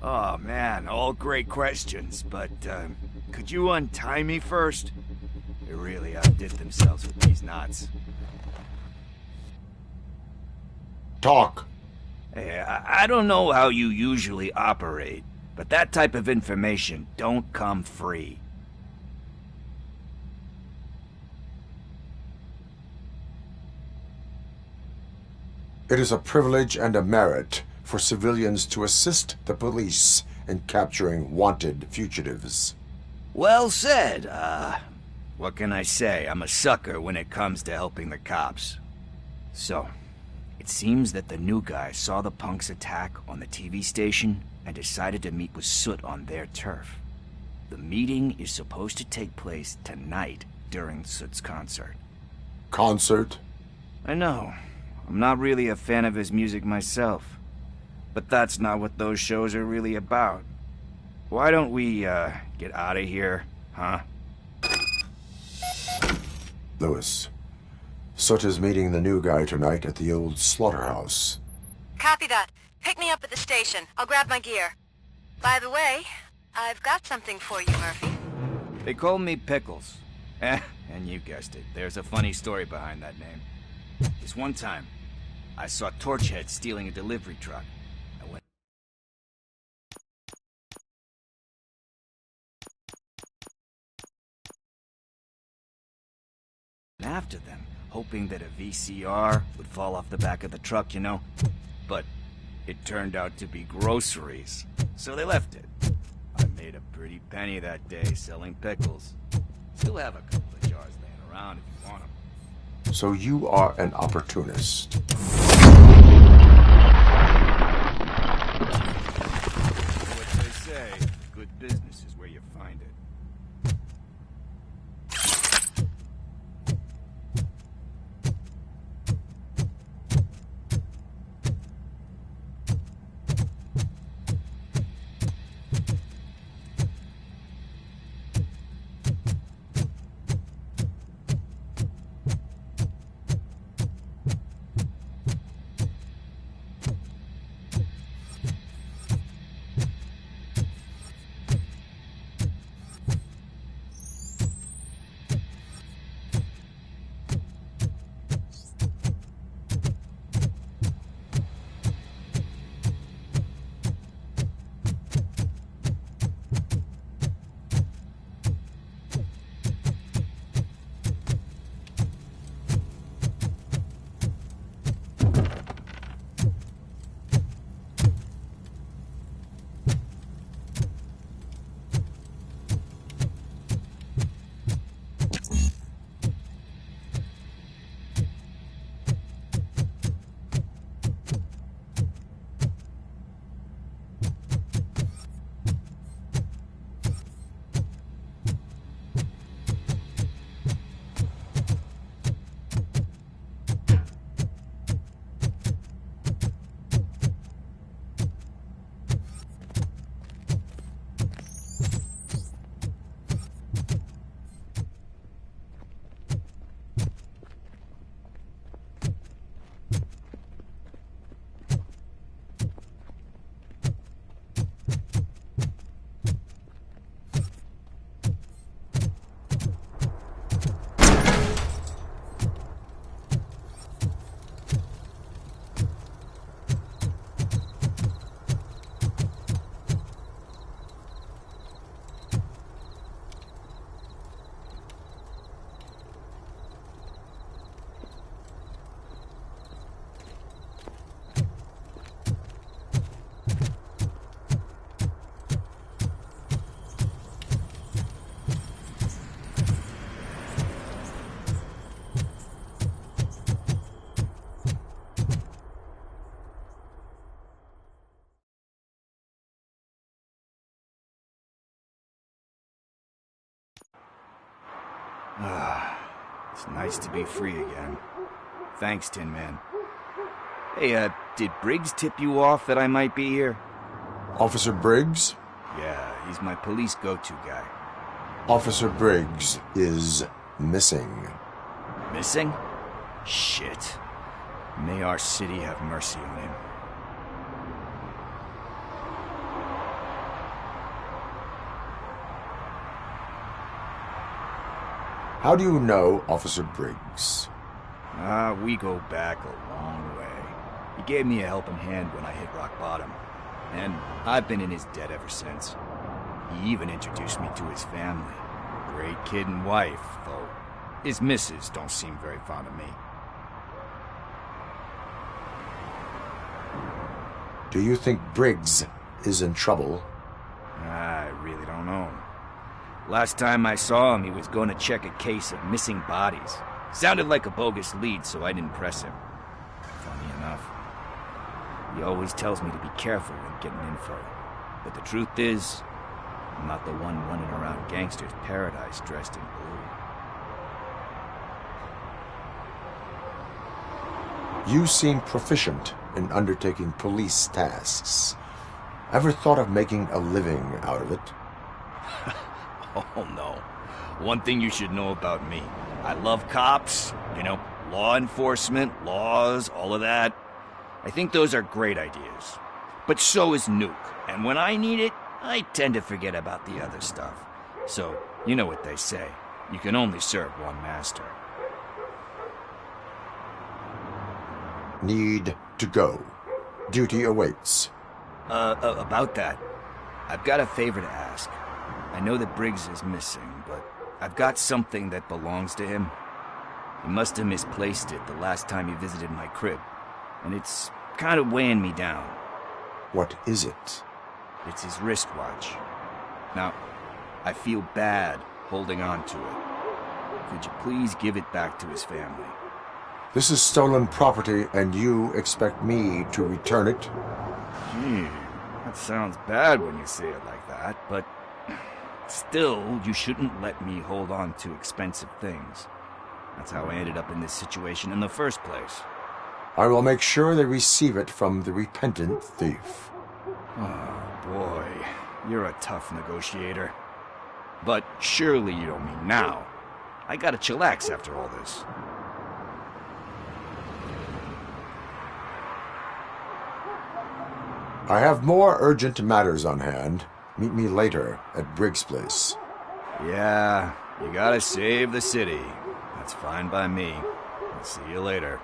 Oh man, all great questions, but could you untie me first? They really outdid themselves with these knots. Talk. Hey, I don't know how you usually operate, but that type of information don't come free. It is a privilege and a merit for civilians to assist the police in capturing wanted fugitives. Well said. What can I say? I'm a sucker when it comes to helping the cops. So, it seems that the new guy saw the punks' attack on the TV station and decided to meet with Soot on their turf. The meeting is supposed to take place tonight during Soot's concert. Concert? I know. I'm not really a fan of his music myself. But that's not what those shows are really about. Why don't we, get out of here, huh? Lewis, Soot is meeting the new guy tonight at the old slaughterhouse. Copy that. Pick me up at the station. I'll grab my gear. By the way, I've got something for you, Murphy. They call me Pickles. And you guessed it, there's a funny story behind that name. This one time, I saw Torchhead stealing a delivery truck. I went after them, hoping that a VCR would fall off the back of the truck, you know? But it turned out to be groceries, so they left it. I made a pretty penny that day selling pickles. Still have a couple of jars laying around if you want them. So you are an opportunist. What they say, good business is where you find it. It's nice to be free again. Thanks, Tin Man. Hey, did Briggs tip you off that I might be here? Officer Briggs? Yeah, he's my police go-to guy. Officer Briggs is missing. Missing? Shit. May our city have mercy on him. How do you know Officer Briggs? We go back a long way. He gave me a helping hand when I hit rock bottom, and I've been in his debt ever since. He even introduced me to his family. Great kid and wife, though his missus don't seem very fond of me. Do you think Briggs is in trouble? I really don't know. Last time I saw him, he was going to check a case of missing bodies. Sounded like a bogus lead, so I didn't press him. Funny enough. He always tells me to be careful when getting info. But the truth is, I'm not the one running around gangster's paradise dressed in blue. You seem proficient in undertaking police tasks. Ever thought of making a living out of it? Oh no. One thing you should know about me. I love cops, law enforcement, laws, all of that. I think those are great ideas. But so is Nuke. And when I need it, I tend to forget about the other stuff. So, you know what they say. You can only serve one master. Need to go. Duty awaits. About that, I've got a favor to ask. I know that Briggs is missing, but I've got something that belongs to him. He must have misplaced it the last time he visited my crib, and it's kind of weighing me down. What is it? It's his wristwatch. Now, I feel bad holding on to it. Could you please give it back to his family? This is stolen property, and you expect me to return it? Gee, that sounds bad when you say it like that, but still, you shouldn't let me hold on to expensive things. That's how I ended up in this situation in the first place. I will make sure they receive it from the repentant thief. Oh, boy. You're a tough negotiator. But surely you don't mean now. I gotta chillax after all this. I have more urgent matters on hand. Meet me later at Briggs' place. Yeah, you gotta save the city. That's fine by me. I'll see you later.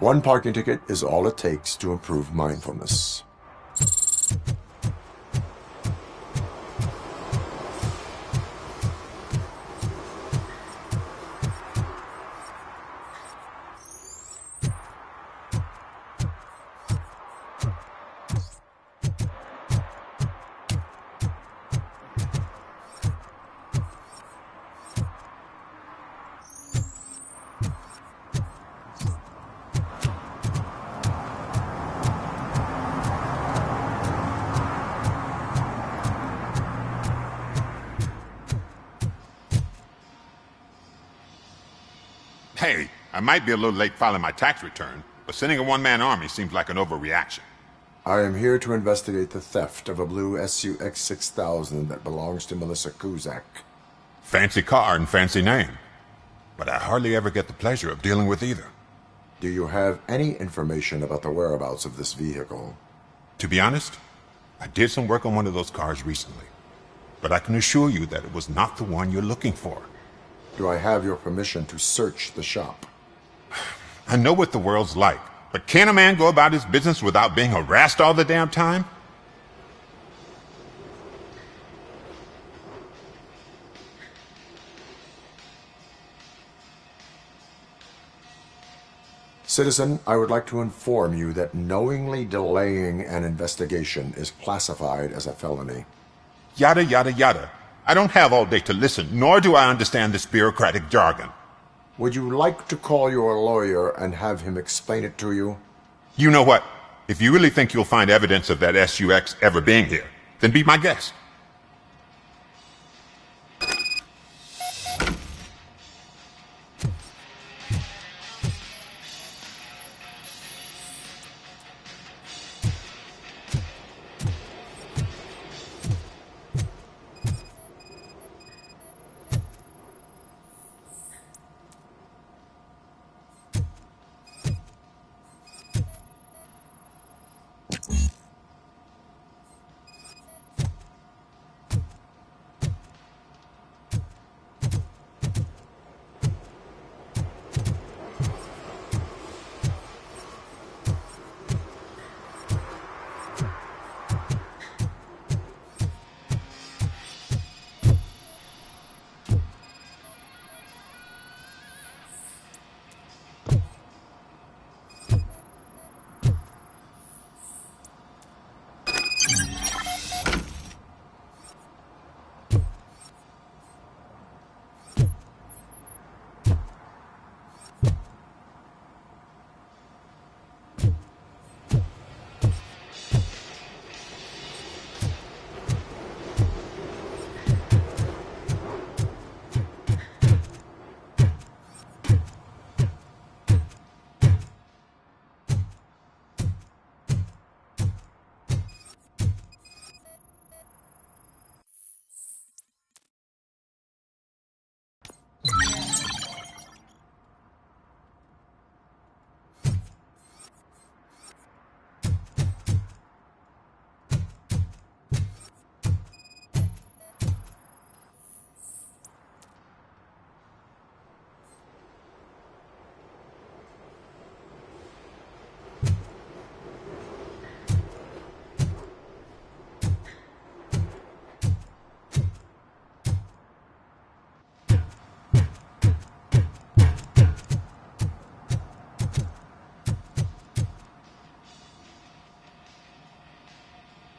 One parking ticket is all it takes to improve mindfulness. Hey, I might be a little late filing my tax return, but sending a one-man army seems like an overreaction. I am here to investigate the theft of a blue SUX 6000 that belongs to Melissa Kuzak. Fancy car and fancy name. But I hardly ever get the pleasure of dealing with either. Do you have any information about the whereabouts of this vehicle? To be honest, I did some work on one of those cars recently. But I can assure you that it was not the one you're looking for. Do I have your permission to search the shop? I know what the world's like, but can a man go about his business without being harassed all the damn time? Citizen, I would like to inform you that knowingly delaying an investigation is classified as a felony. Yada, yada, yada. I don't have all day to listen, nor do I understand this bureaucratic jargon. Would you like to call your lawyer and have him explain it to you? You know what? If you really think you'll find evidence of that SUX ever being here, then be my guest.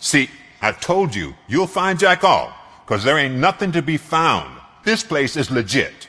See, I told you, you'll find Jack All, 'cause there ain't nothing to be found. This place is legit.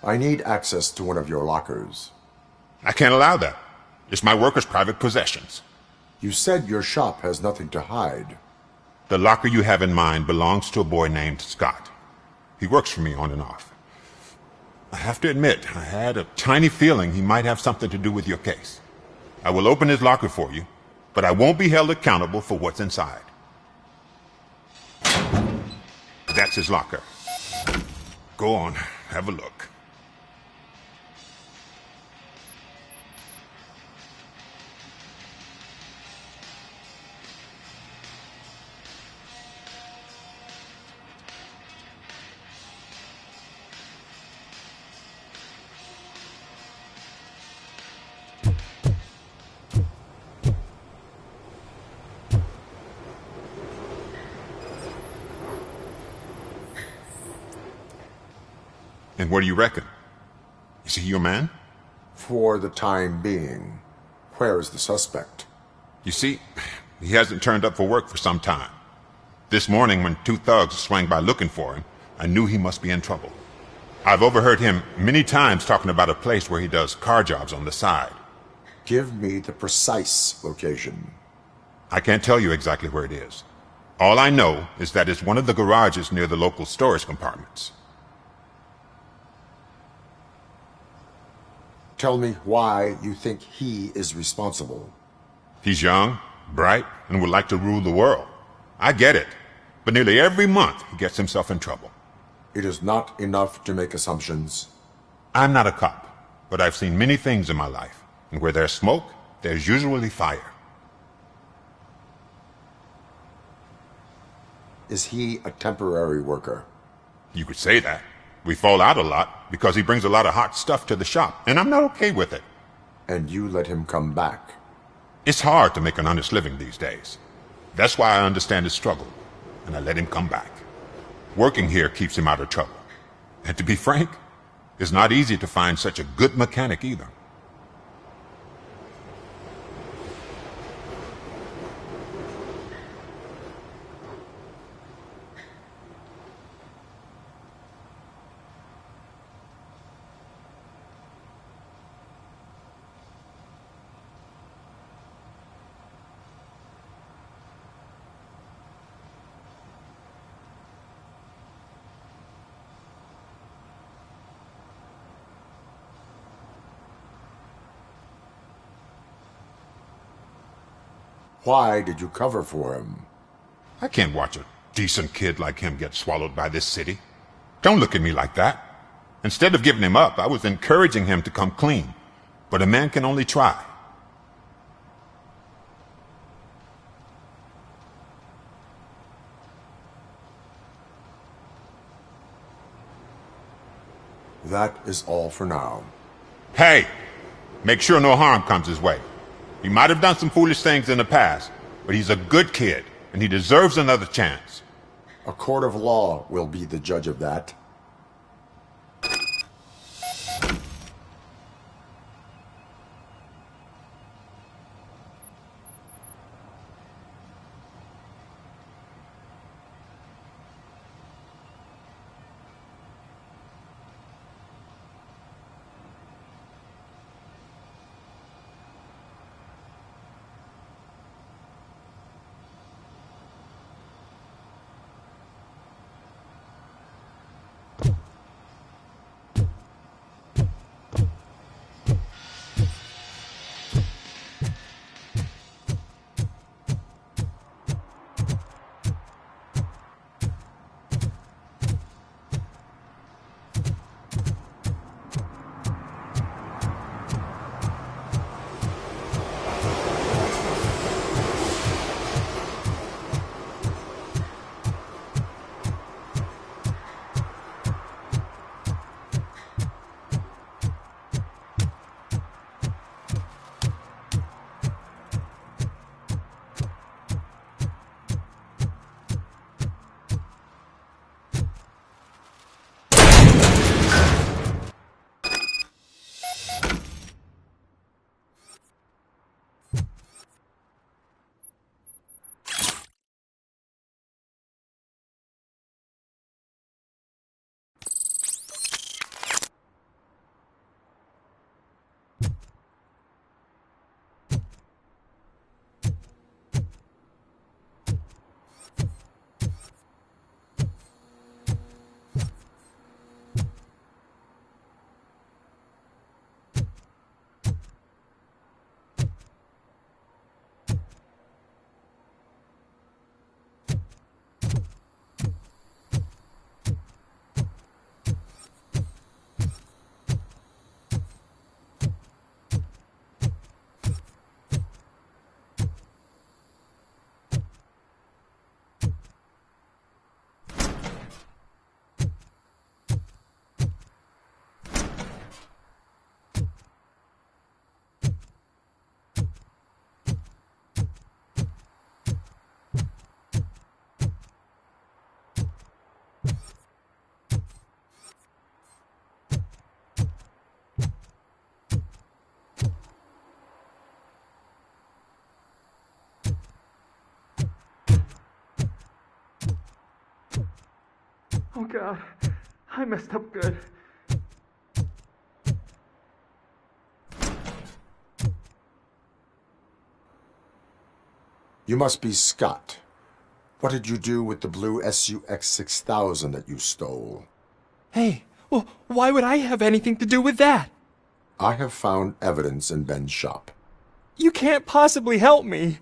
I need access to one of your lockers. I can't allow that. It's my workers' private possessions. You said your shop has nothing to hide. The locker you have in mind belongs to a boy named Scott. He works for me on and off. I have to admit, I had a tiny feeling he might have something to do with your case. I will open his locker for you, but I won't be held accountable for what's inside. That's his locker. Go on, have a look. And what do you reckon? Is he your man? For the time being. Where is the suspect? You see, he hasn't turned up for work for some time. This morning, when two thugs swang by looking for him, I knew he must be in trouble. I've overheard him many times talking about a place where he does car jobs on the side. Give me the precise location. I can't tell you exactly where it is. All I know is that it's one of the garages near the local storage compartments. Tell me why you think he is responsible. He's young, bright, and would like to rule the world. I get it. But nearly every month he gets himself in trouble. It is not enough to make assumptions. I'm not a cop, but I've seen many things in my life. And where there's smoke, there's usually fire. Is he a temporary worker? You could say that. We fall out a lot because he brings a lot of hot stuff to the shop, and I'm not okay with it. And you let him come back? It's hard to make an honest living these days. That's why I understand his struggle, and I let him come back. Working here keeps him out of trouble. And to be frank, it's not easy to find such a good mechanic either. Why did you cover for him? I can't watch a decent kid like him get swallowed by this city. Don't look at me like that. Instead of giving him up, I was encouraging him to come clean. But a man can only try. That is all for now. Hey! Make sure no harm comes his way. He might have done some foolish things in the past, but he's a good kid, and he deserves another chance. A court of law will be the judge of that. Oh God, I messed up good. You must be Scott. What did you do with the blue SUX 6000 that you stole? Hey, well, why would I have anything to do with that? I have found evidence in Ben's shop. You can't possibly help me.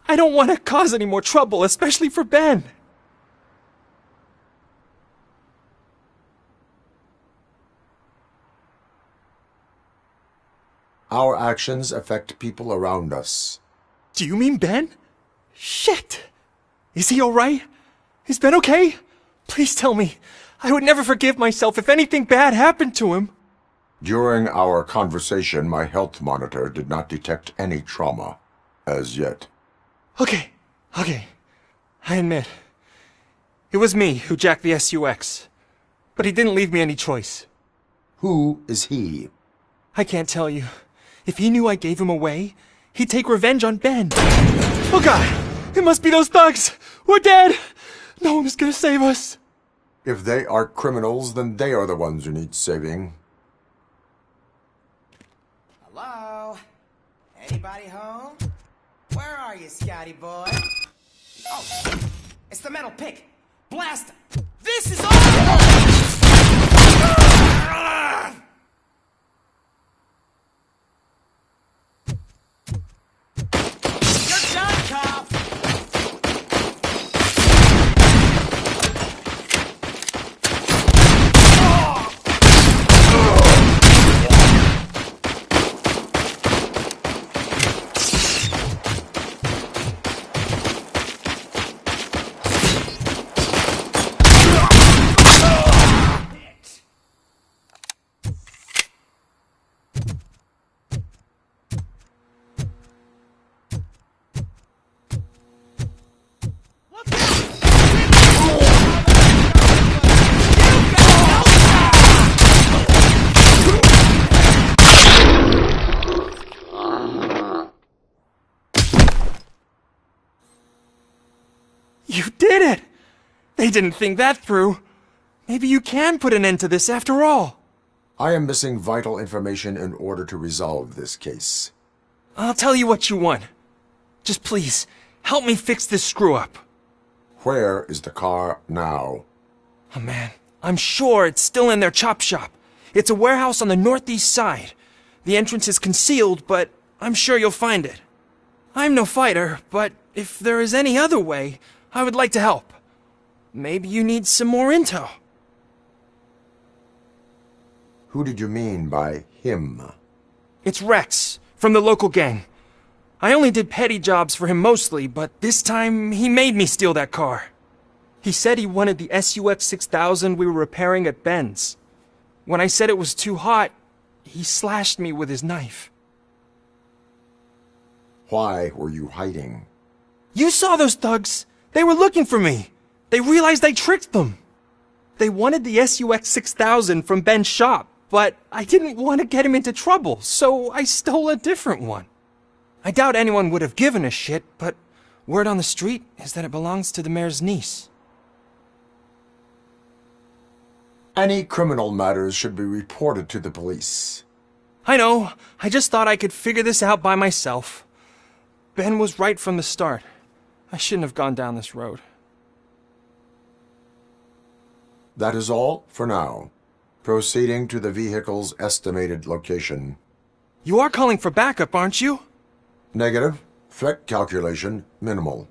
I don't want to cause any more trouble, especially for Ben. Our actions affect people around us. Do you mean Ben? Shit! Is he alright? Is Ben okay? Please tell me. I would never forgive myself if anything bad happened to him. During our conversation, my health monitor did not detect any trauma, as yet. Okay. I admit. It was me who jacked the SUX. But he didn't leave me any choice. Who is he? I can't tell you. If he knew I gave him away, he'd take revenge on Ben. Oh God! It must be those thugs! We're dead! No one is gonna save us! If they are criminals, then they are the ones who need saving. Hello? Anybody home? Where are you, Scotty boy? Oh, it's the metal pick. Blast him! This is all! You're done, cop! You did it! They didn't think that through. Maybe you can put an end to this after all. I am missing vital information in order to resolve this case. I'll tell you what you want. Just please, help me fix this screw-up. Where is the car now? Oh man, I'm sure it's still in their chop shop. It's a warehouse on the northeast side. The entrance is concealed, but I'm sure you'll find it. I'm no fighter, but if there is any other way, I would like to help. Maybe you need some more intel. Who did you mean by him? It's Rex, from the local gang. I only did petty jobs for him mostly, but this time he made me steal that car. He said he wanted the SUX 6000 we were repairing at Ben's. When I said it was too hot, he slashed me with his knife. Why were you hiding? You saw those thugs! They were looking for me! They realized I tricked them! They wanted the SUX 6000 from Ben's shop, but I didn't want to get him into trouble, so I stole a different one. I doubt anyone would have given a shit, but word on the street is that it belongs to the mayor's niece. Any criminal matters should be reported to the police. I know. I just thought I could figure this out by myself. Ben was right from the start. I shouldn't have gone down this road. That is all for now. Proceeding to the vehicle's estimated location. You are calling for backup, aren't you? Negative. Threat calculation minimal.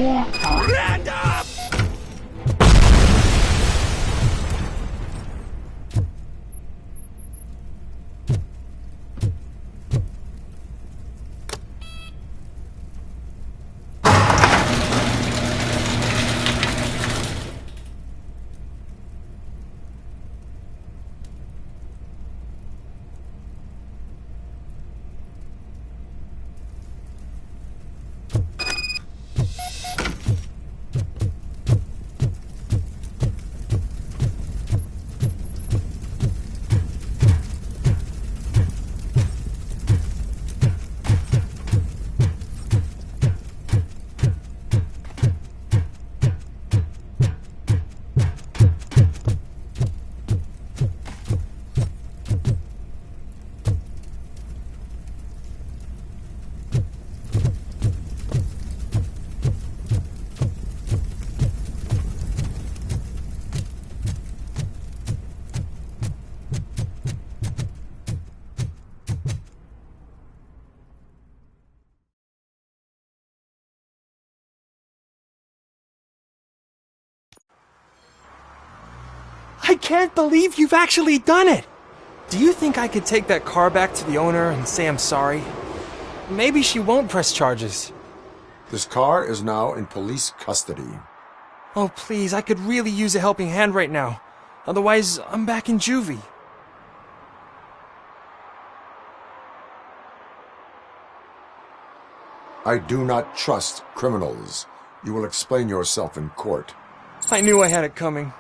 Stand up! I can't believe you've actually done it! Do you think I could take that car back to the owner and say I'm sorry? Maybe she won't press charges. This car is now in police custody. Oh, please, I could really use a helping hand right now. Otherwise, I'm back in juvie. I do not trust criminals. You will explain yourself in court. I knew I had it coming.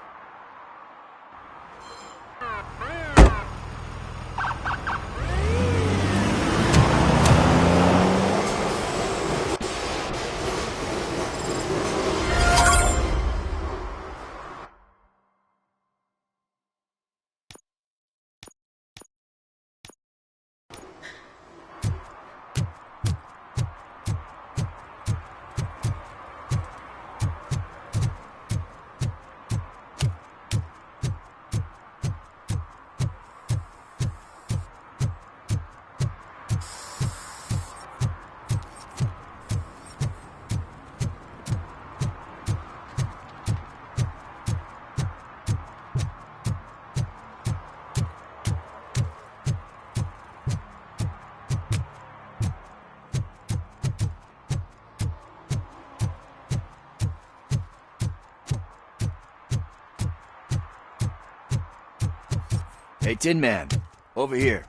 Hey, Tin Man, over here.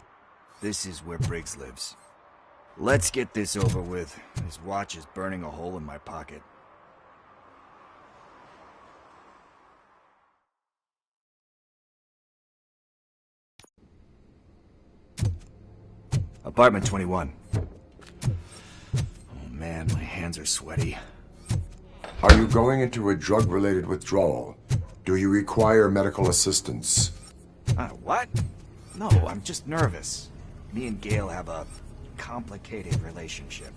This is where Briggs lives. Let's get this over with. His watch is burning a hole in my pocket. Apartment 21. Oh man, my hands are sweaty. Are you going into a drug-related withdrawal? Do you require medical assistance? What? No, I'm just nervous. Me and Gail have a complicated relationship.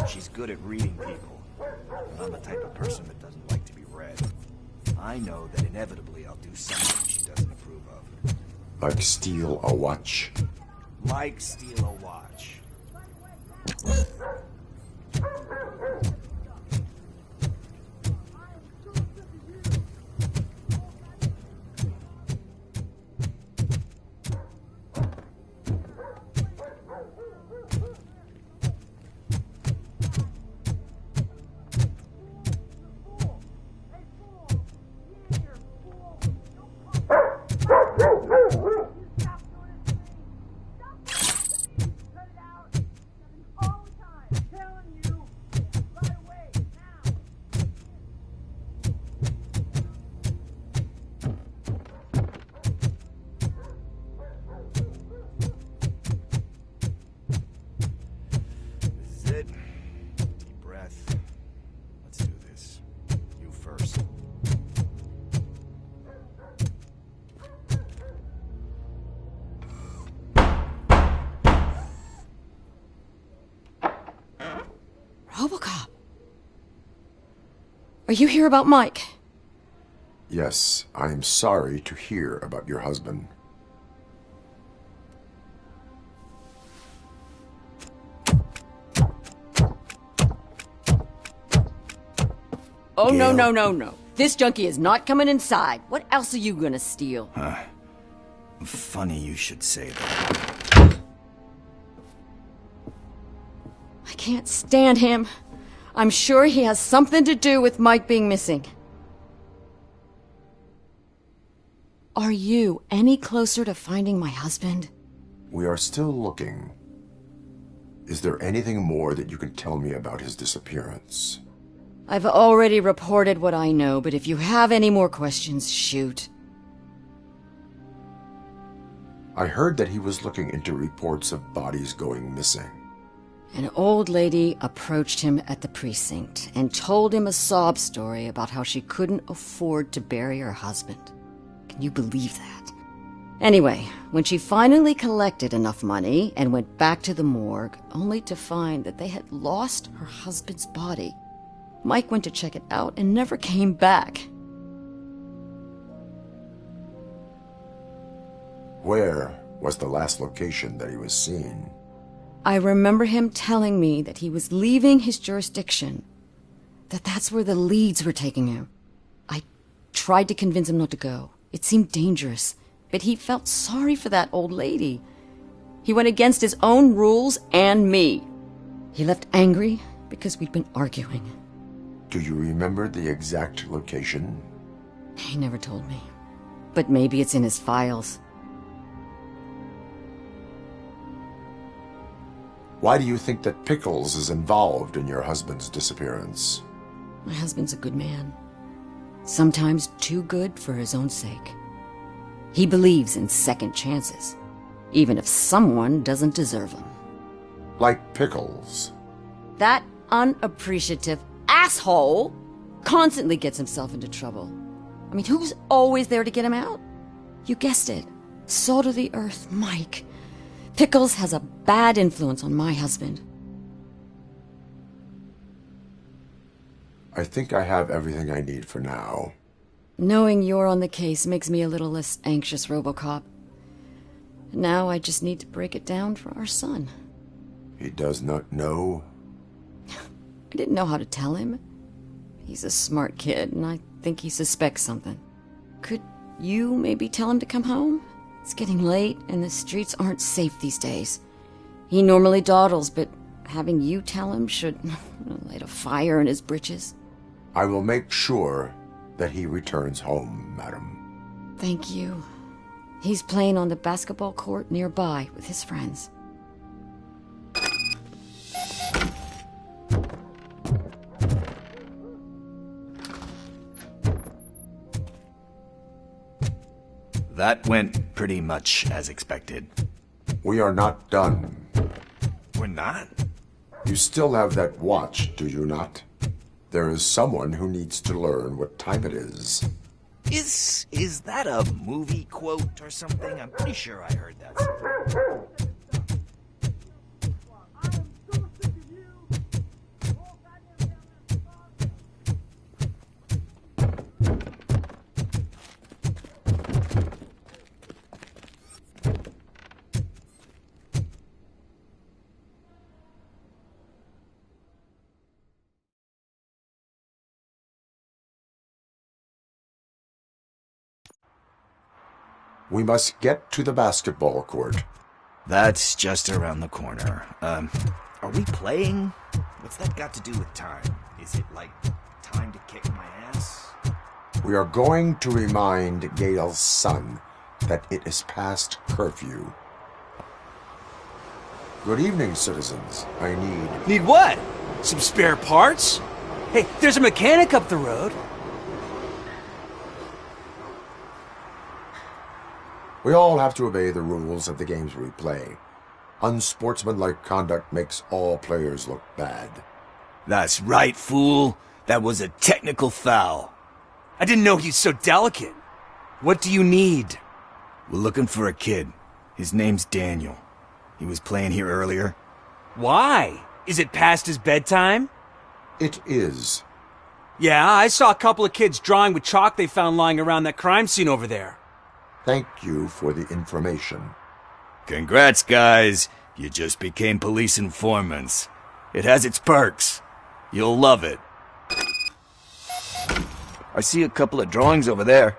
She's good at reading people, and I'm the type of person that doesn't like to be read. I know that inevitably I'll do something she doesn't approve of. Like steal a watch? Like steal a watch. Robocop. Are you here about Mike? Yes, I am sorry to hear about your husband. Oh, no, Gail? no, no, no. This junkie is not coming inside. What else are you gonna steal? Funny you should say that. I can't stand him. I'm sure he has something to do with Mike being missing. Are you any closer to finding my husband? We are still looking. Is there anything more that you can tell me about his disappearance? I've already reported what I know, but if you have any more questions, shoot. I heard that he was looking into reports of bodies going missing. An old lady approached him at the precinct and told him a sob story about how she couldn't afford to bury her husband. Can you believe that? Anyway, when she finally collected enough money and went back to the morgue, only to find that they had lost her husband's body, Mike went to check it out and never came back. Where was the last location that he was seen? I remember him telling me that he was leaving his jurisdiction, that's where the leads were taking him. I tried to convince him not to go. It seemed dangerous, but he felt sorry for that old lady. He went against his own rules and me. He left angry because we'd been arguing. Do you remember the exact location? He never told me, but maybe it's in his files. Why do you think that Pickles is involved in your husband's disappearance? My husband's a good man. Sometimes too good for his own sake. He believes in second chances, even if someone doesn't deserve them. Like Pickles. That unappreciative asshole constantly gets himself into trouble. I mean, who's always there to get him out? You guessed it. Salt of the earth, Mike. Pickles has a bad influence on my husband. I think I have everything I need for now. Knowing you're on the case makes me a little less anxious, Robocop. Now I just need to break it down for our son. He does not know? I didn't know how to tell him. He's a smart kid, and I think he suspects something. Could you maybe tell him to come home? It's getting late, and the streets aren't safe these days. He normally dawdles, but having you tell him should light a fire in his britches. I will make sure that he returns home, madam. Thank you. He's playing on the basketball court nearby with his friends. That went pretty much as expected. We are not done. We're not? You still have that watch, do you not? There is someone who needs to learn what time it is. Is that a movie quote or something? I'm pretty sure I heard that. We must get to the basketball court. That's just around the corner. Are we playing? What's that got to do with time? Is it like time to kick my ass? We are going to remind Gail's son that it is past curfew. Good evening, citizens. I need... Need what? Some spare parts? Hey, there's a mechanic up the road. We all have to obey the rules of the games we play. Unsportsmanlike conduct makes all players look bad. That's right, fool. That was a technical foul. I didn't know he's so delicate. What do you need? We're looking for a kid. His name's Daniel. He was playing here earlier. Why? Is it past his bedtime? It is. Yeah, I saw a couple of kids drawing with chalk they found lying around that crime scene over there. Thank you for the information. Congrats, guys. You just became police informants. It has its perks. You'll love it. I see a couple of drawings over there.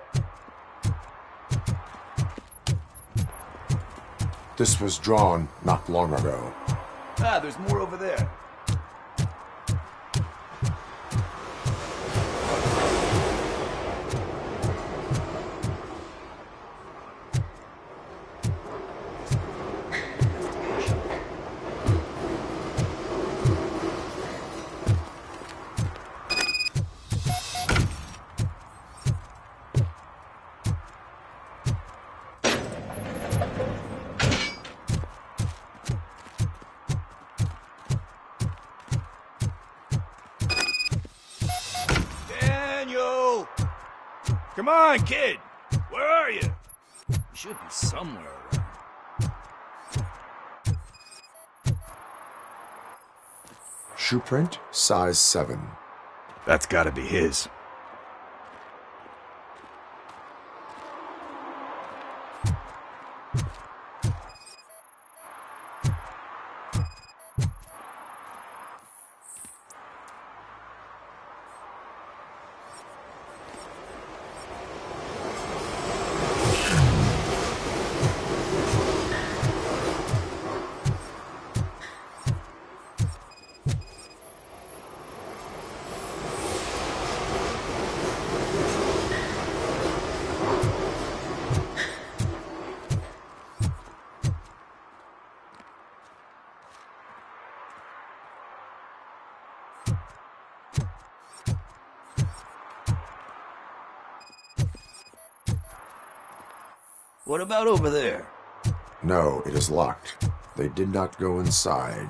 This was drawn not long ago. Ah, there's more over there. Come on, kid! Where are you? You should be somewhere around. Shoe print, size 7. That's gotta be his. What about over there? No, it is locked. They did not go inside.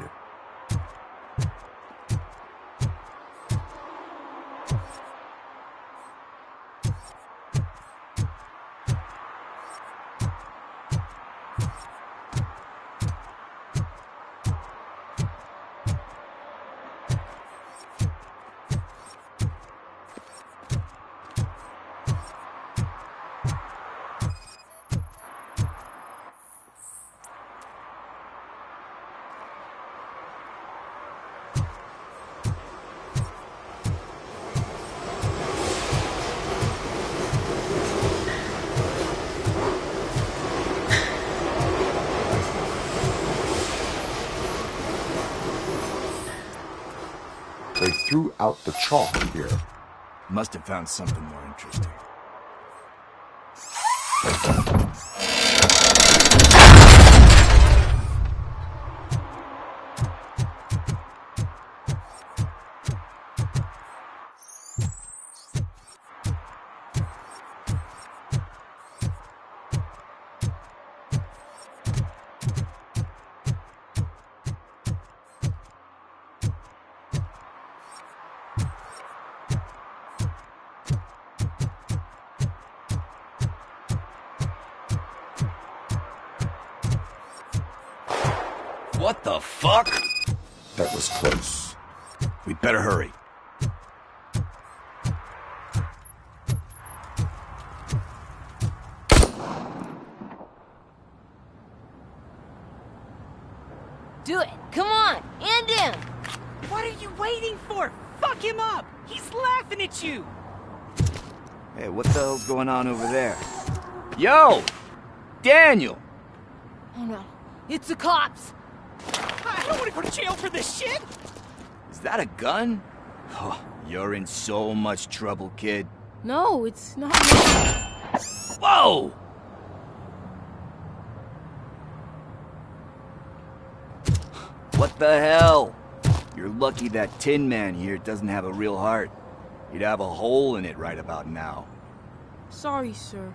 They threw out the chalk here. Must have found something more interesting. What the fuck? That was close. We better hurry. Do it. Come on. End him. What are you waiting for? Fuck him up. He's laughing at you. Hey, what the hell's going on over there? Yo! Daniel! Oh no. It's the cops. I don't want to go to jail for this shit. Is that a gun? Oh, you're in so much trouble, kid. No, it's not. Whoa! What the hell? You're lucky that Tin Man here doesn't have a real heart. He'd have a hole in it right about now. Sorry, sir.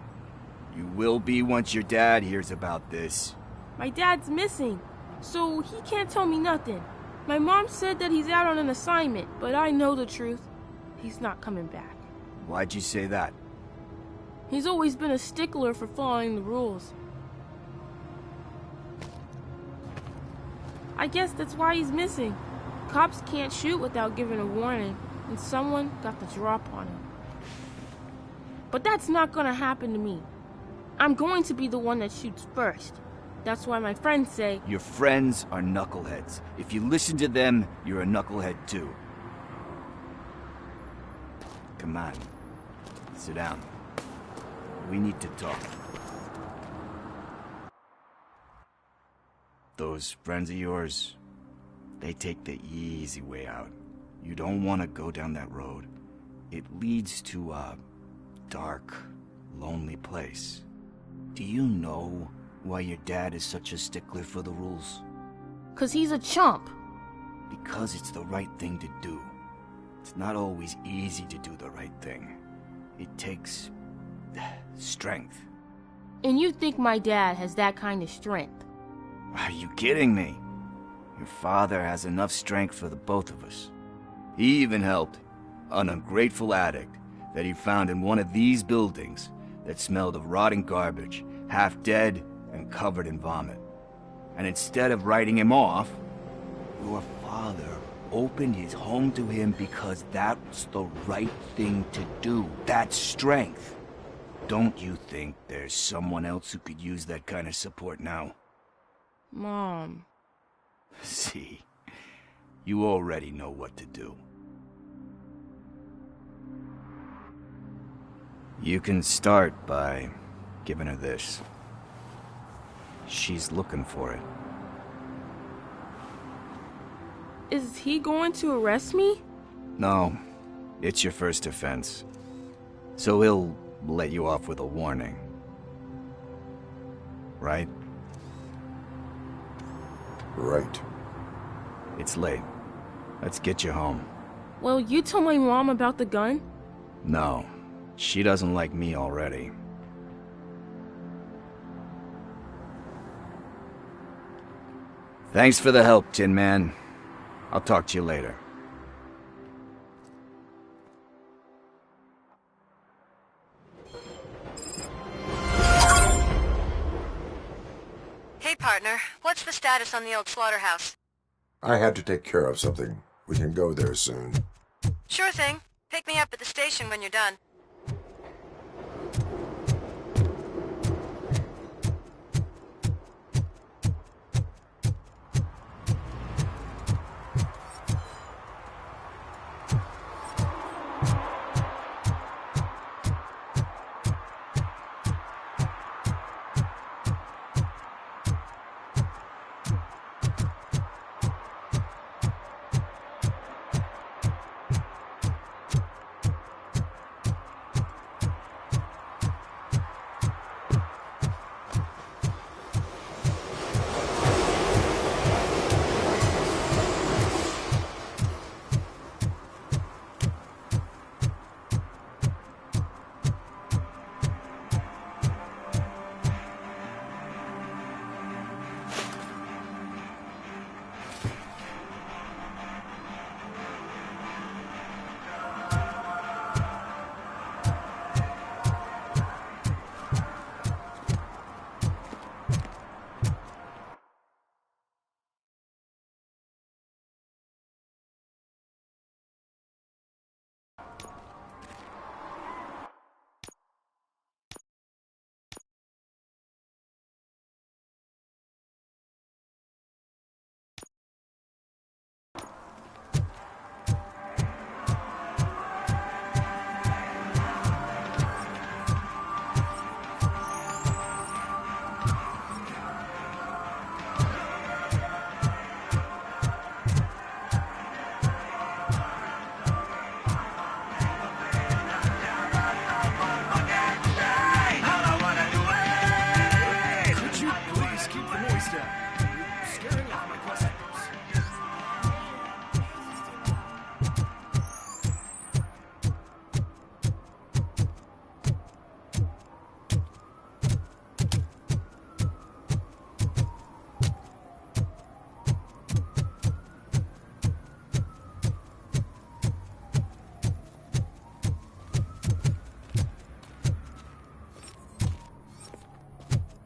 You will be once your dad hears about this. My dad's missing, so he can't tell me nothing. My mom said that he's out on an assignment, but I know the truth. He's not coming back. Why'd you say that? He's always been a stickler for following the rules. I guess that's why he's missing. Cops can't shoot without giving a warning, and someone got the drop on him. But that's not gonna happen to me. I'm going to be the one that shoots first. That's why my friends say... Your friends are knuckleheads. If you listen to them, you're a knucklehead too. Come on. Sit down. We need to talk. Those friends of yours, they take the easy way out. You don't want to go down that road. It leads to a dark, lonely place. Do you know why your dad is such a stickler for the rules? 'Cause he's a chump. Because it's the right thing to do. It's not always easy to do the right thing. It takes strength. And you think my dad has that kind of strength? Are you kidding me? Your father has enough strength for the both of us. He even helped an ungrateful addict that he found in one of these buildings that smelled of rotting garbage, half dead and covered in vomit. And instead of writing him off, your father opened his home to him because that's the right thing to do. That's strength. Don't you think there's someone else who could use that kind of support now? Mom. See, you already know what to do. You can start by giving her this. She's looking for it. Is he going to arrest me? No, it's your first offense. So he'll let you off with a warning. Right? Right. It's late. Let's get you home. Well, you told my mom about the gun? No, she doesn't like me already. Thanks for the help, Tin Man. I'll talk to you later. Hey, partner. What's the status on the old slaughterhouse? I had to take care of something. We can go there soon. Sure thing. Pick me up at the station when you're done.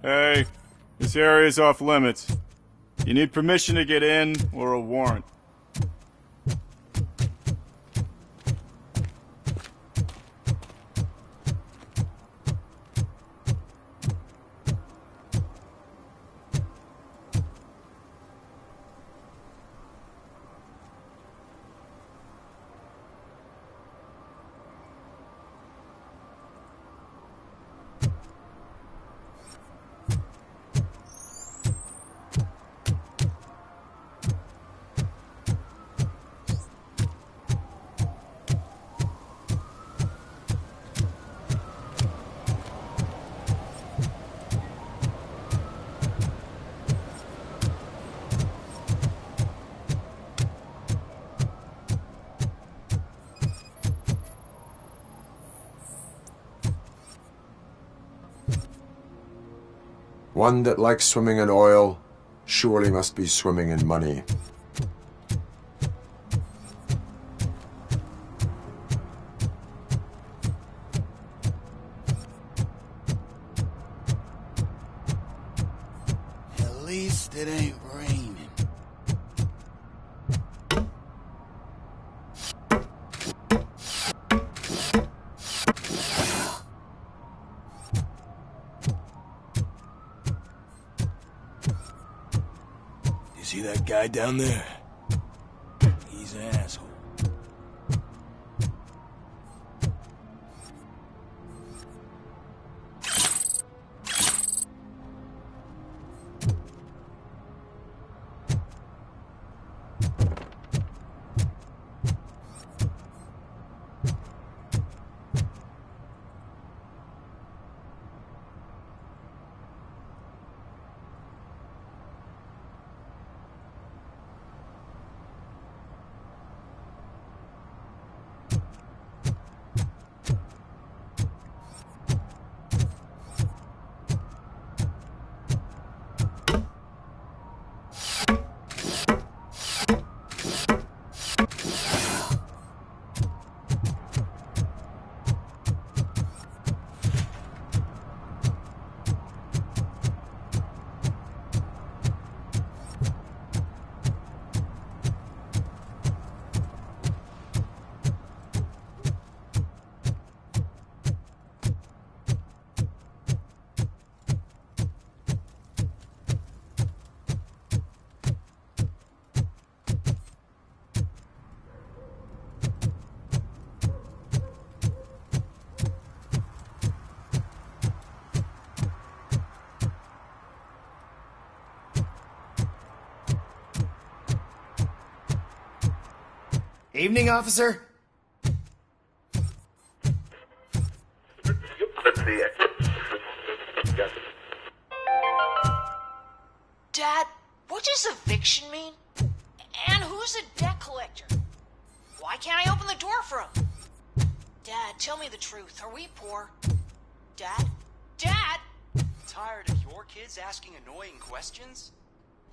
Hey, this area is off limits. You need permission to get in or a warrant. One that likes swimming in oil surely must be swimming in money. At least it ain't raining. You see that guy down there? He's an asshole. Evening, officer. Dad, what does eviction mean? And who's a debt collector? Why can't I open the door for him? Dad, tell me the truth. Are we poor? Dad? Dad? Tired of your kids asking annoying questions?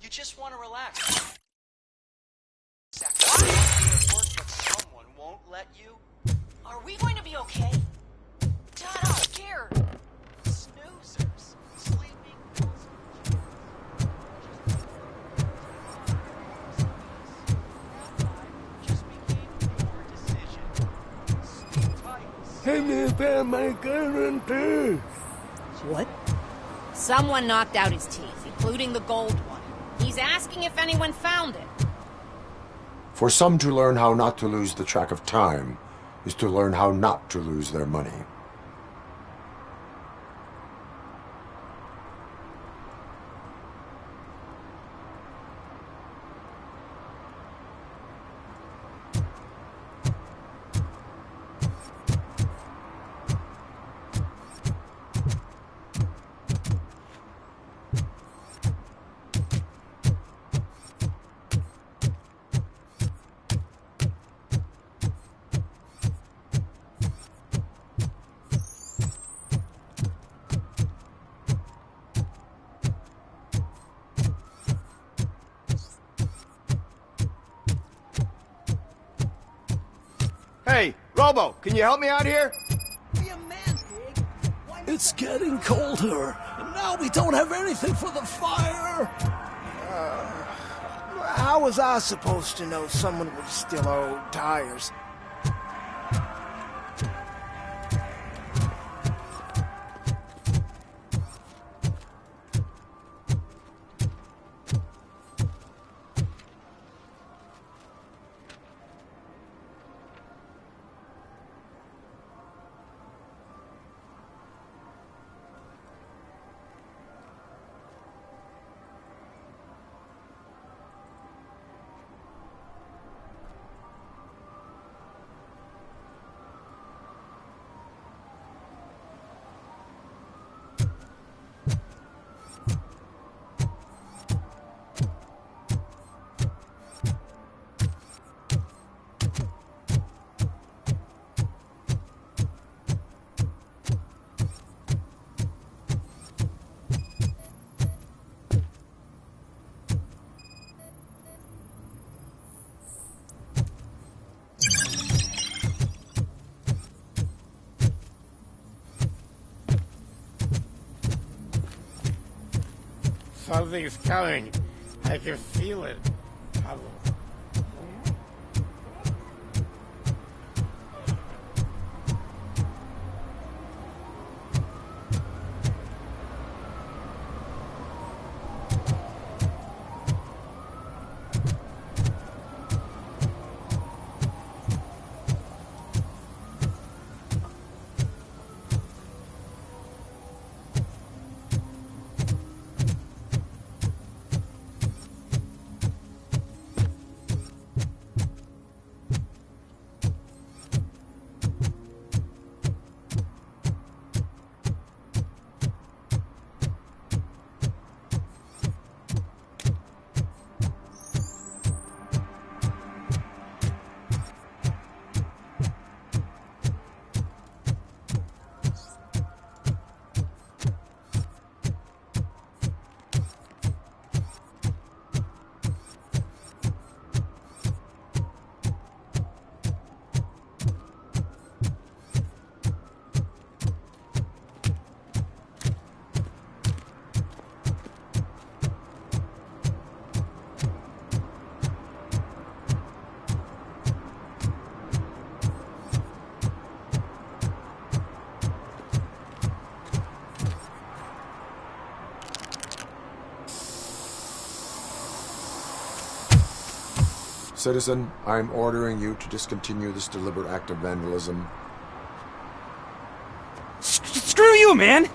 You just want to relax. Exactly. Work, but someone won't let you. Are we going to be okay? Dad, I'm scared. Snoozers. Sleeping. Just became your decision. Sleep tight. Hey, me my guarantee. What? Someone knocked out his teeth, including the gold one. He's asking if anyone found it. For some to learn how not to lose the track of time is to learn how not to lose their money. Hey, Robo, can you help me out here? It's getting colder, and now we don't have anything for the fire. How was I supposed to know someone would steal our old tires? Something's coming. I can feel it. Pablo. Citizen, I am ordering you to discontinue this deliberate act of vandalism. Screw you, man!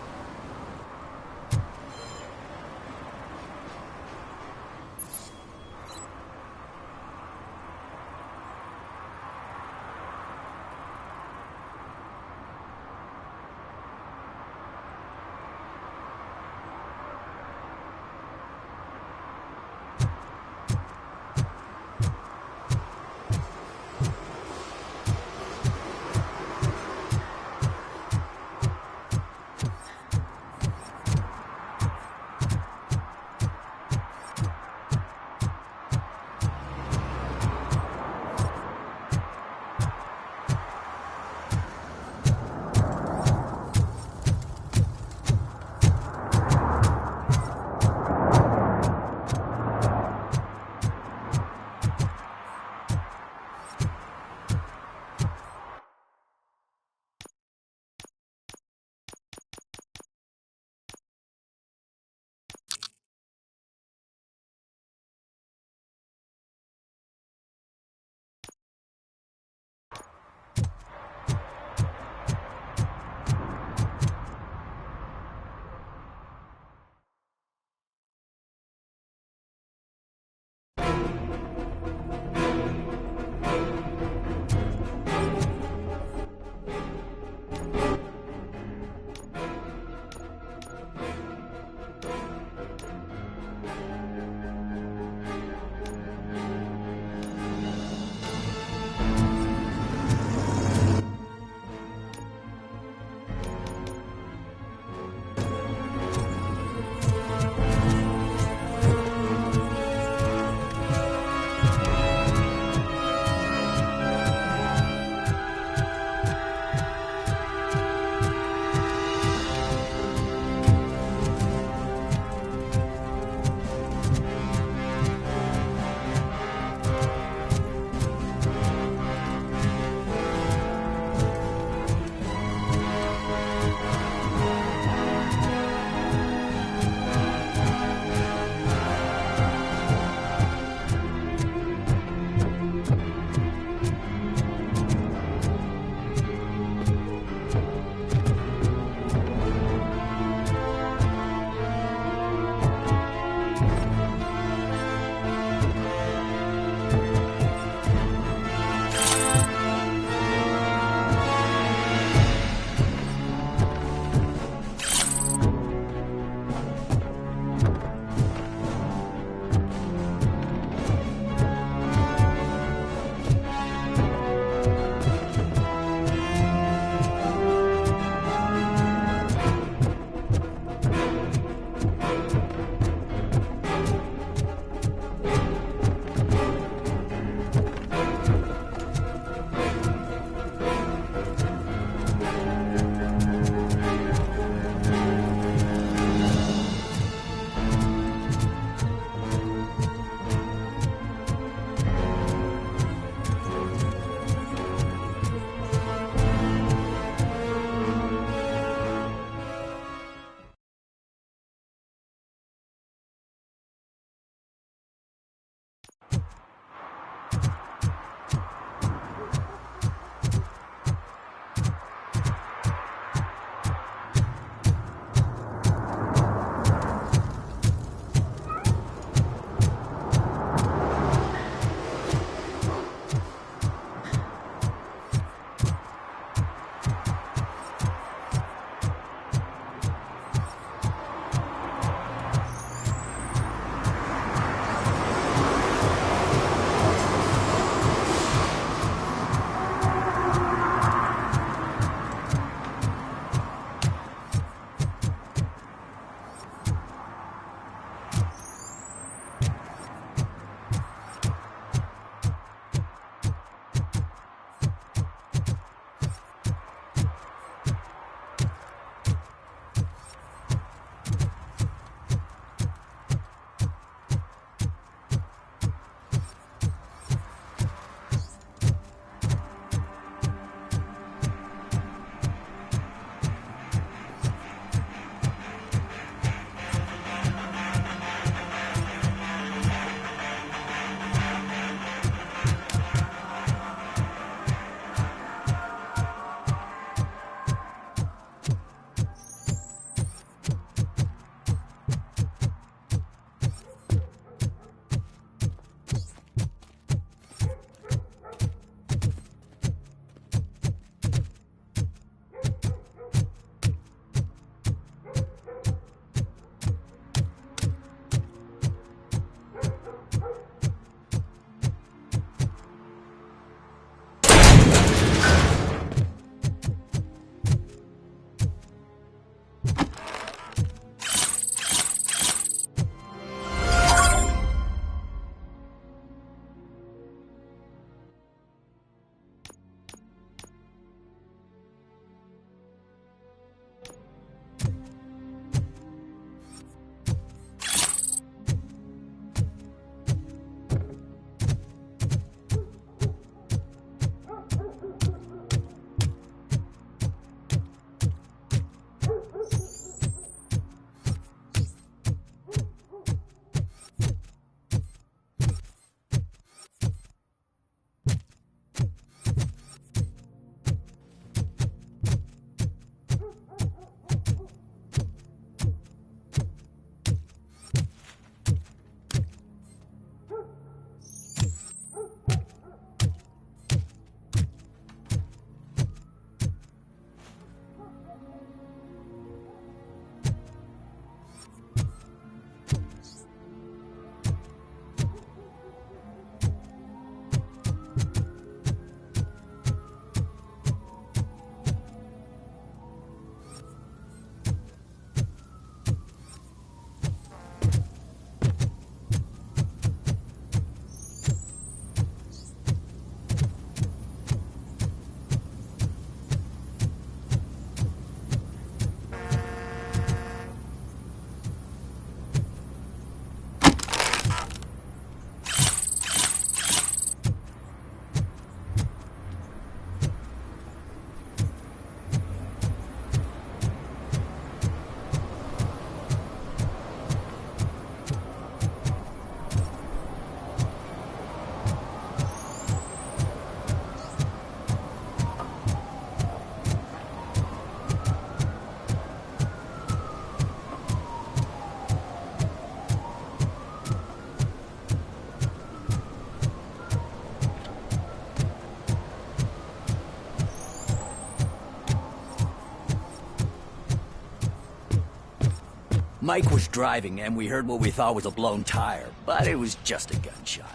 Mike was driving and we heard what we thought was a blown tire, but it was just a gunshot.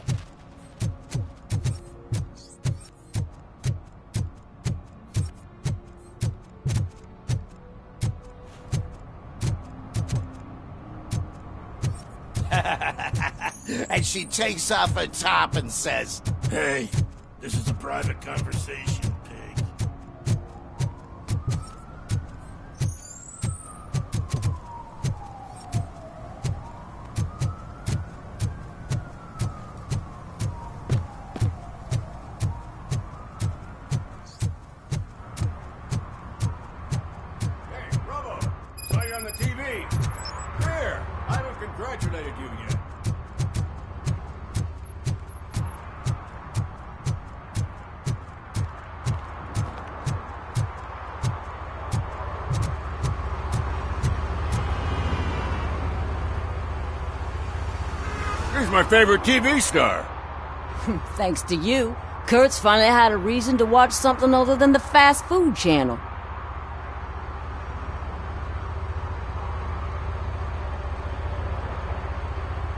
And she takes off her top and says, "Hey, this is a private conversation, pig." Hey, Robo! Saw you on the TV. Here, I haven't congratulated you yet. He's my favorite TV star. Thanks to you, Kurt's finally had a reason to watch something other than the fast food channel.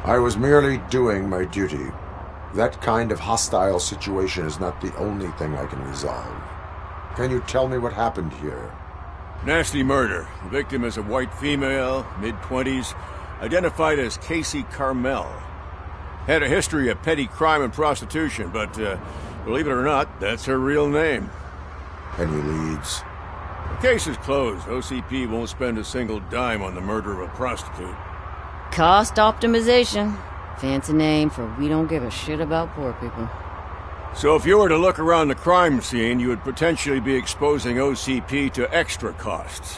I was merely doing my duty. That kind of hostile situation is not the only thing I can resolve. Can you tell me what happened here? Nasty murder. The victim is a white female, mid-20s, identified as Casey Carmel. Had a history of petty crime and prostitution, but believe it or not, that's her real name. Any leads? The case is closed. OCP won't spend a single dime on the murder of a prostitute. Cost optimization. Fancy name for we don't give a shit about poor people. So if you were to look around the crime scene, you would potentially be exposing OCP to extra costs.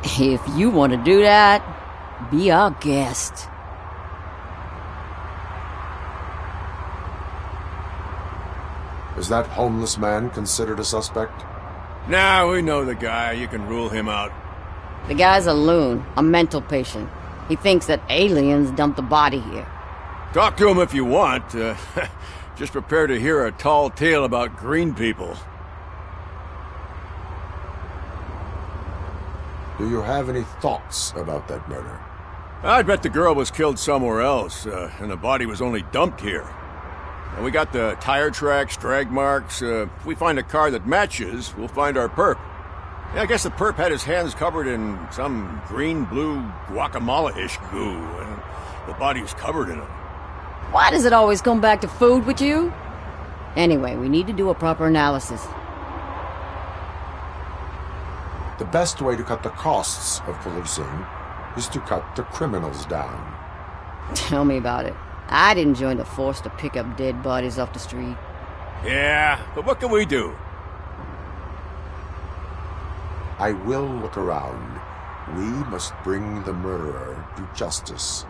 If you want to do that, be our guest. Is that homeless man considered a suspect? Nah, we know the guy. You can rule him out. The guy's a loon, a mental patient. He thinks that aliens dumped the body here. Talk to him if you want. Just prepare to hear a tall tale about green people. Do you have any thoughts about that murder? I'd bet the girl was killed somewhere else, and the body was only dumped here. And we got the tire tracks, drag marks. If we find a car that matches, we'll find our perp. Yeah, I guess the perp had his hands covered in some green-blue guacamole-ish goo, and the body was covered in it. Why does it always come back to food with you? Anyway, we need to do a proper analysis. The best way to cut the costs of policing is to cut the criminals down. Tell me about it. I didn't join the force to pick up dead bodies off the street. Yeah, but what can we do? I will look around. We must bring the murderer to justice.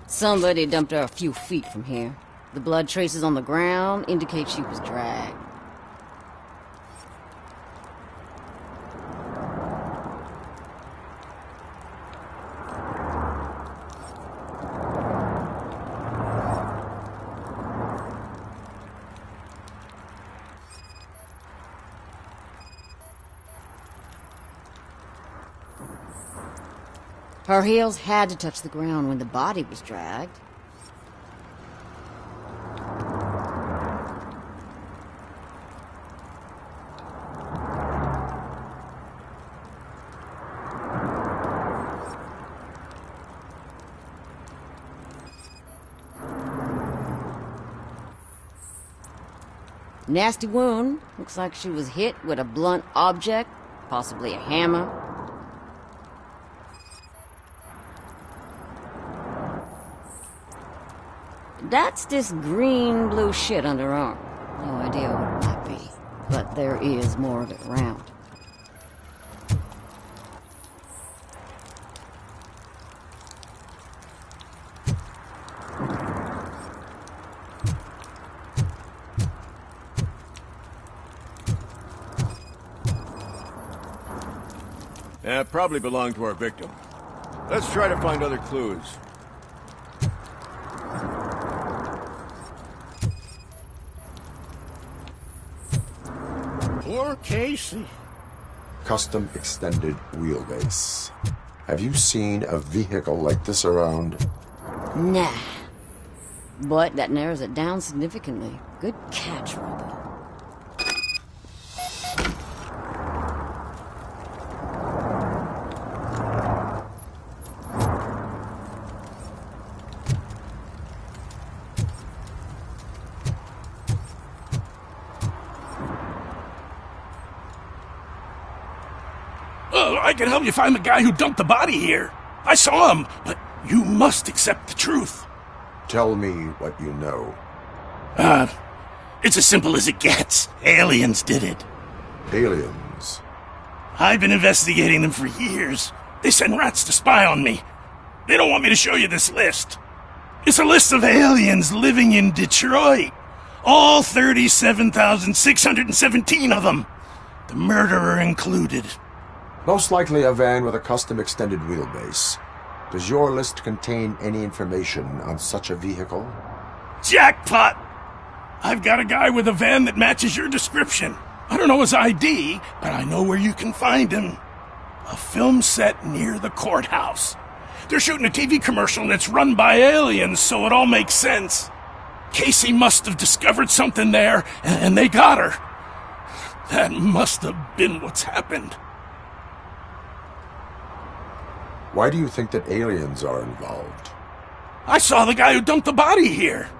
Somebody dumped her a few feet from here. The blood traces on the ground indicate she was dragged. Her heels had to touch the ground when the body was dragged. Nasty wound. Looks like she was hit with a blunt object, possibly a hammer. That's this green-blue shit under her arm. No idea what it might be, but there is more of it around. Probably belonged to our victim. Let's try to find other clues. Poor Casey. Custom extended wheelbase. Have you seen a vehicle like this around? Nah. But that narrows it down significantly. Good catch, Robo. I can help you find the guy who dumped the body here. I saw him, but you must accept the truth. Tell me what you know. It's as simple as it gets. Aliens did it. Aliens? I've been investigating them for years. They send rats to spy on me. They don't want me to show you this list. It's a list of aliens living in Detroit. All 37,617 of them. The murderer included. Most likely a van with a custom extended wheelbase. Does your list contain any information on such a vehicle? Jackpot! I've got a guy with a van that matches your description. I don't know his ID, but I know where you can find him. A film set near the courthouse. They're shooting a TV commercial and it's run by aliens, so it all makes sense. Casey must have discovered something there, and they got her. That must have been what's happened. Why do you think that aliens are involved? I saw the guy who dumped the body here.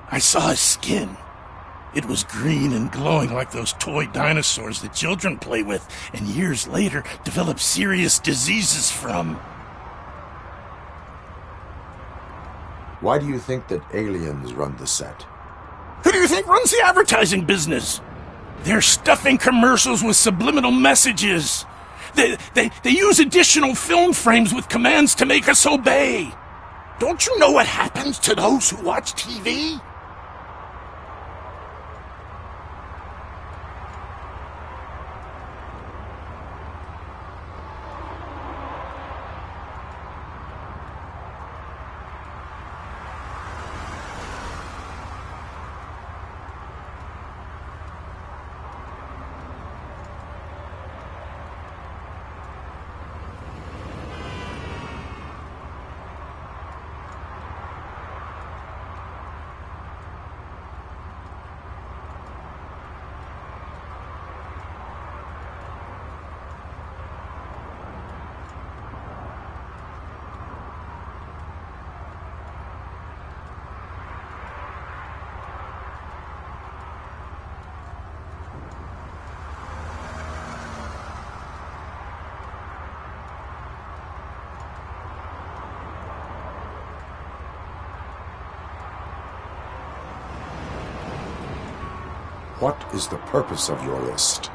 I saw his skin. It was green and glowing like those toy dinosaurs that children play with and years later develop serious diseases from. Why do you think that aliens run the set? Who do you think runs the advertising business? They're stuffing commercials with subliminal messages. They use additional film frames with commands to make us obey. Don't you know what happens to those who watch TV? What is the purpose of your list?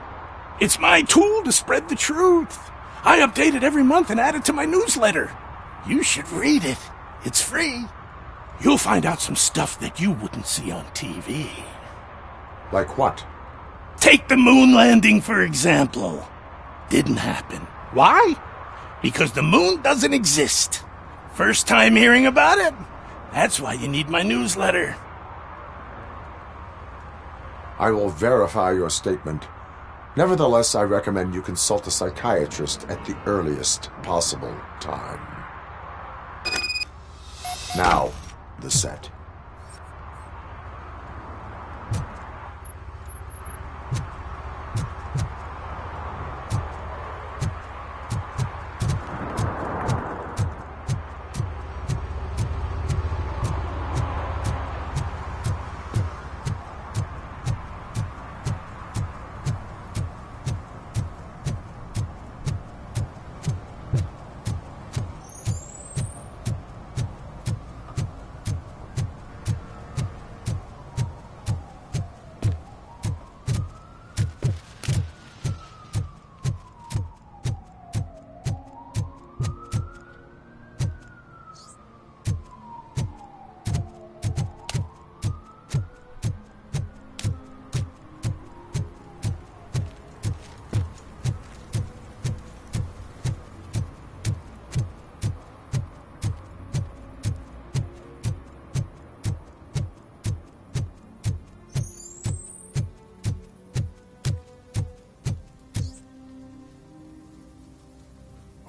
It's my tool to spread the truth. I update it every month and add it to my newsletter. You should read it. It's free. You'll find out some stuff that you wouldn't see on TV. Like what? Take the moon landing, for example. Didn't happen. Why? Because the moon doesn't exist. First time hearing about it? That's why you need my newsletter. I will verify your statement. Nevertheless, I recommend you consult a psychiatrist at the earliest possible time. Now, the set.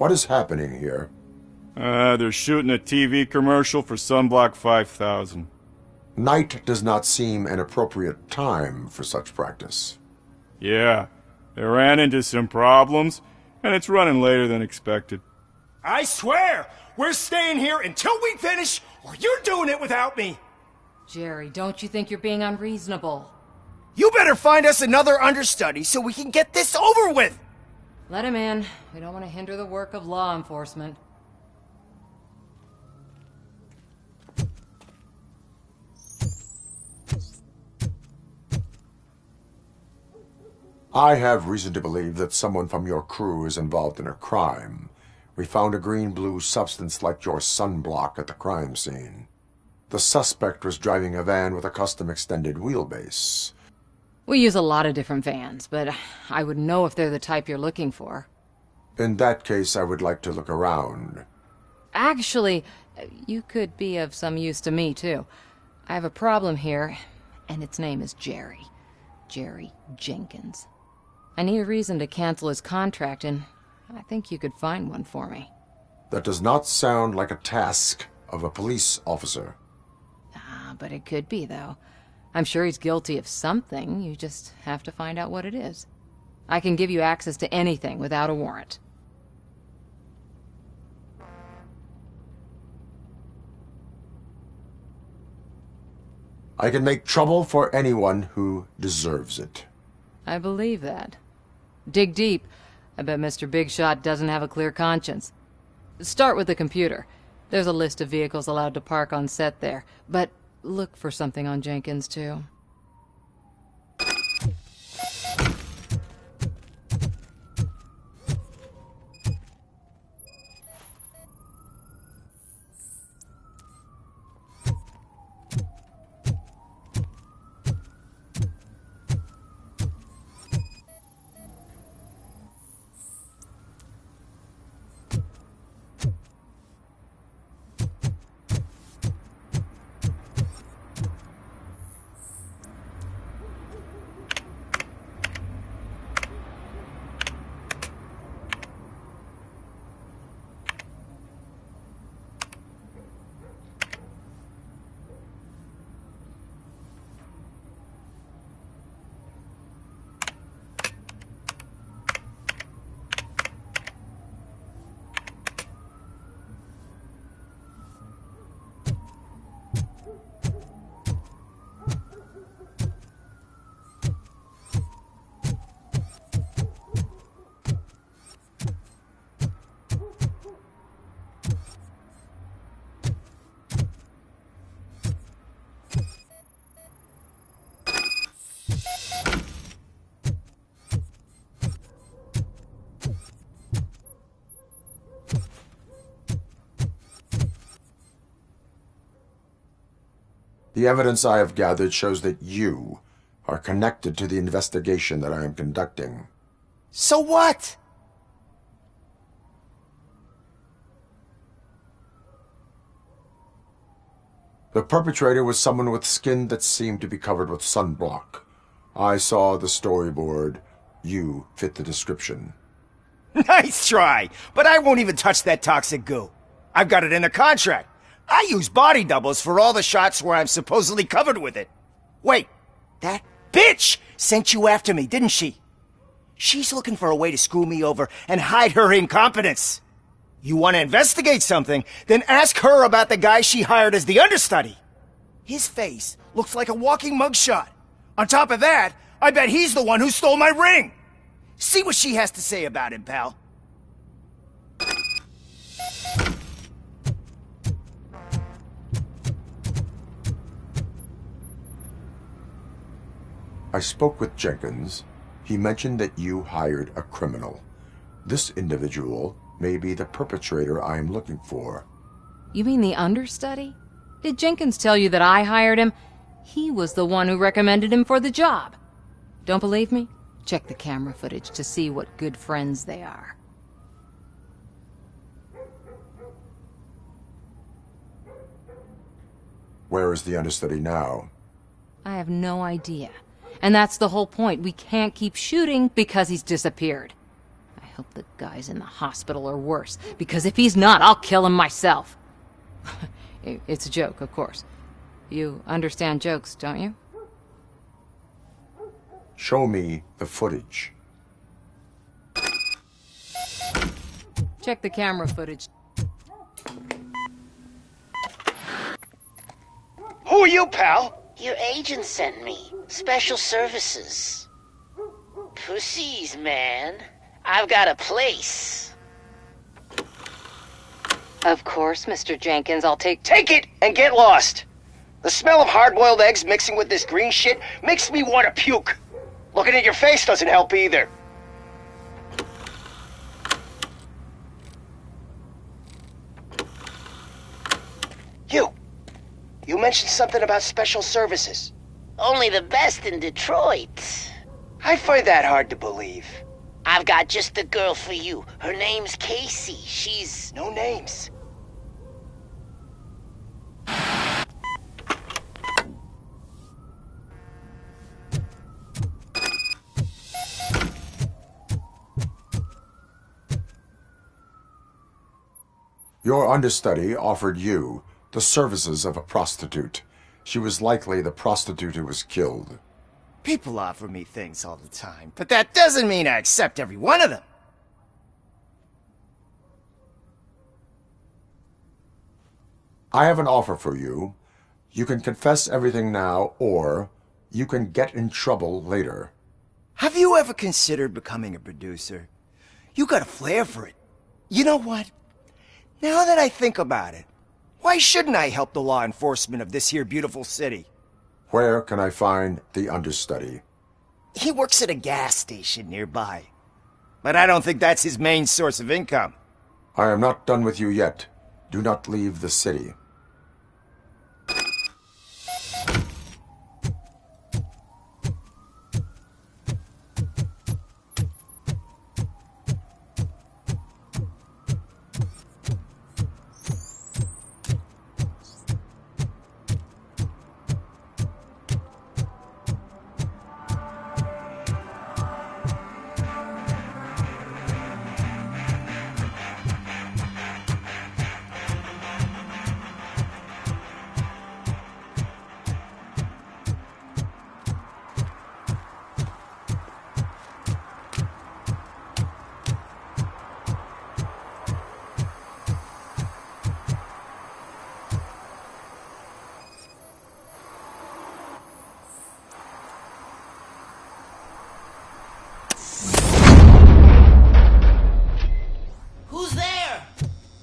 What is happening here? They're shooting a TV commercial for Sunblock 5000. Night does not seem an appropriate time for such practice. Yeah, they ran into some problems, and it's running later than expected. I swear, we're staying here until we finish, or you're doing it without me. Jerry, don't you think you're being unreasonable? You better find us another understudy so we can get this over with! Let him in. We don't want to hinder the work of law enforcement. I have reason to believe that someone from your crew is involved in a crime. We found a green-blue substance like your sunblock at the crime scene. The suspect was driving a van with a custom extended wheelbase. We use a lot of different vans, but I would know if they're the type you're looking for. In that case, I would like to look around. Actually, you could be of some use to me, too. I have a problem here, and its name is Jerry. Jerry Jenkins. I need a reason to cancel his contract, and I think you could find one for me. That does not sound like a task of a police officer. But it could be, though. I'm sure he's guilty of something. You just have to find out what it is. I can give you access to anything without a warrant. I can make trouble for anyone who deserves it. I believe that. Dig deep. I bet Mr. Big Shot doesn't have a clear conscience. Start with the computer. There's a list of vehicles allowed to park on set there, but look for something on Jenkins, too. The evidence I have gathered shows that you are connected to the investigation that I am conducting. So what? The perpetrator was someone with skin that seemed to be covered with sunblock. I saw the storyboard. You fit the description. Nice try, but I won't even touch that toxic goo. I've got it in the contract. I use body doubles for all the shots where I'm supposedly covered with it. Wait, that bitch sent you after me, didn't she? She's looking for a way to screw me over and hide her incompetence. You want to investigate something, then ask her about the guy she hired as the understudy. His face looks like a walking mugshot. On top of that, I bet he's the one who stole my ring. See what she has to say about him, pal. I spoke with Jenkins. He mentioned that you hired a criminal. This individual may be the perpetrator I am looking for. You mean the understudy? Did Jenkins tell you that I hired him? He was the one who recommended him for the job. Don't believe me? Check the camera footage to see what good friends they are. Where is the understudy now? I have no idea. And that's the whole point. We can't keep shooting because he's disappeared. I Hope the guy's in the hospital or worse, because if he's not, I'll kill him myself. It's a joke, of course. You understand jokes, don't you? Show me the footage. Check the camera footage. Who are you, pal? Your agent sent me. Special services. Pussies, man. I've got a place. Of course, Mr. Jenkins, I'll take... Take it and get lost. The smell of hard-boiled eggs mixing with this green shit makes me want to puke. Looking at your face doesn't help either. You mentioned something about special services. Only the best in Detroit. I find that hard to believe. I've got just the girl for you. Her name's Casey. She's... No names. Your understudy offered you the services of a prostitute. She was likely the prostitute who was killed. People offer me things all the time, but that doesn't mean I accept every one of them. I have an offer for you. You can confess everything now, or you can get in trouble later. Have you ever considered becoming a producer? You got a flair for it. You know what? Now that I think about it, why shouldn't I help the law enforcement of this here beautiful city? Where can I find the understudy? He works at a gas station nearby. But I don't think that's his main source of income. I am not done with you yet. Do not leave the city.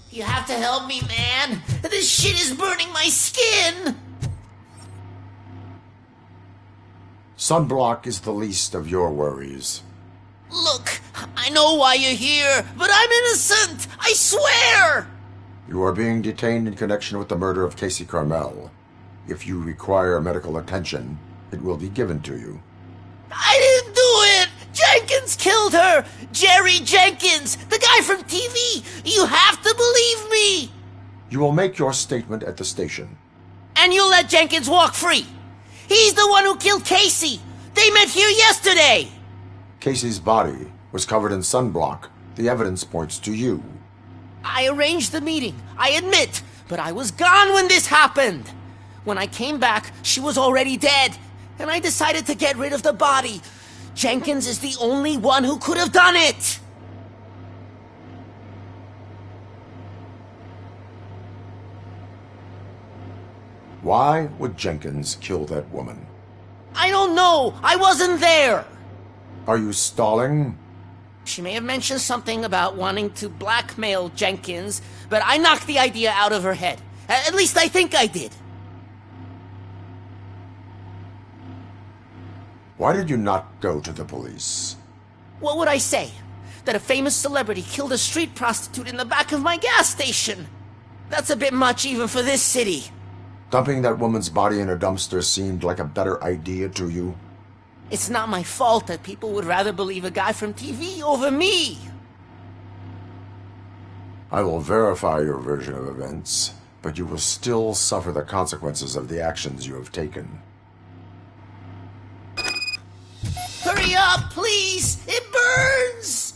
You have to help me, man. This shit is burning my skin. Sunblock is the least of your worries. Look, I know why you're here, but I'm innocent. I swear. You are being detained in connection with the murder of Casey Carmel. If you require medical attention, it will be given to you. I didn't do it! Jenkins killed her! Jerry Jenkins! The guy from TV! You have to believe me! You will make your statement at the station. And you'll let Jenkins walk free! He's the one who killed Casey! They met here yesterday! Casey's body was covered in sunblock. The evidence points to you. I arranged the meeting, I admit, but I was gone when this happened. When I came back, she was already dead, and I decided to get rid of the body. Jenkins is the only one who could have done it! Why would Jenkins kill that woman? I don't know! I wasn't there! Are you stalling? She may have mentioned something about wanting to blackmail Jenkins, but I knocked the idea out of her head. At least I think I did. Why did you not go to the police? What would I say? That a famous celebrity killed a street prostitute in the back of my gas station? That's a bit much even for this city. Dumping that woman's body in a dumpster seemed like a better idea to you? It's not my fault that people would rather believe a guy from TV over me. I will verify your version of events, but you will still suffer the consequences of the actions you have taken. Hurry up, please! It burns!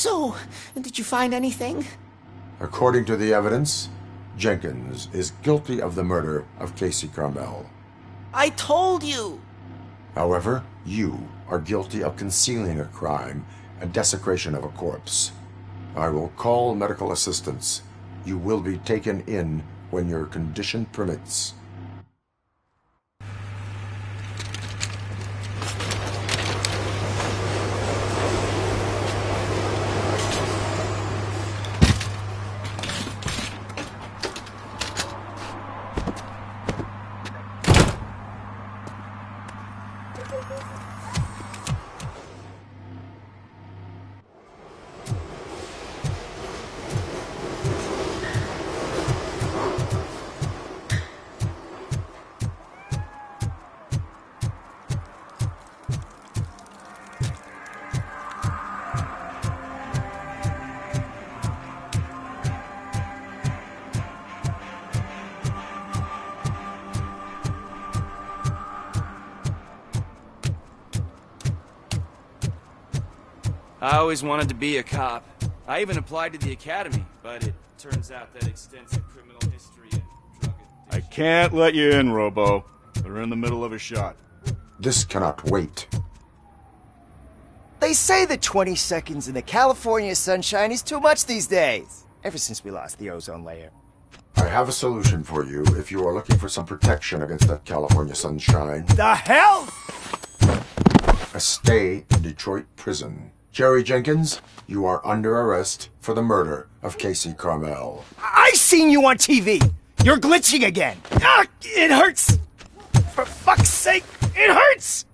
So, did you find anything? According to the evidence, Jenkins is guilty of the murder of Casey Carmel. I told you! However, you are guilty of concealing a crime and desecration of a corpse. I will call medical assistance. You will be taken in when your condition permits. I always wanted to be a cop. I even applied to the academy, but it turns out that extensive criminal history and drug addiction... I can't let you in, Robo. We're in the middle of a shot. This cannot wait. They say that 20 seconds in the California sunshine is too much these days. Ever since we lost the ozone layer. I have a solution for you if you are looking for some protection against that California sunshine. The hell? A stay in Detroit prison. Jerry Jenkins, you are under arrest for the murder of Casey Carmel. I seen you on TV. You're glitching again. Ah, it hurts. For fuck's sake, it hurts.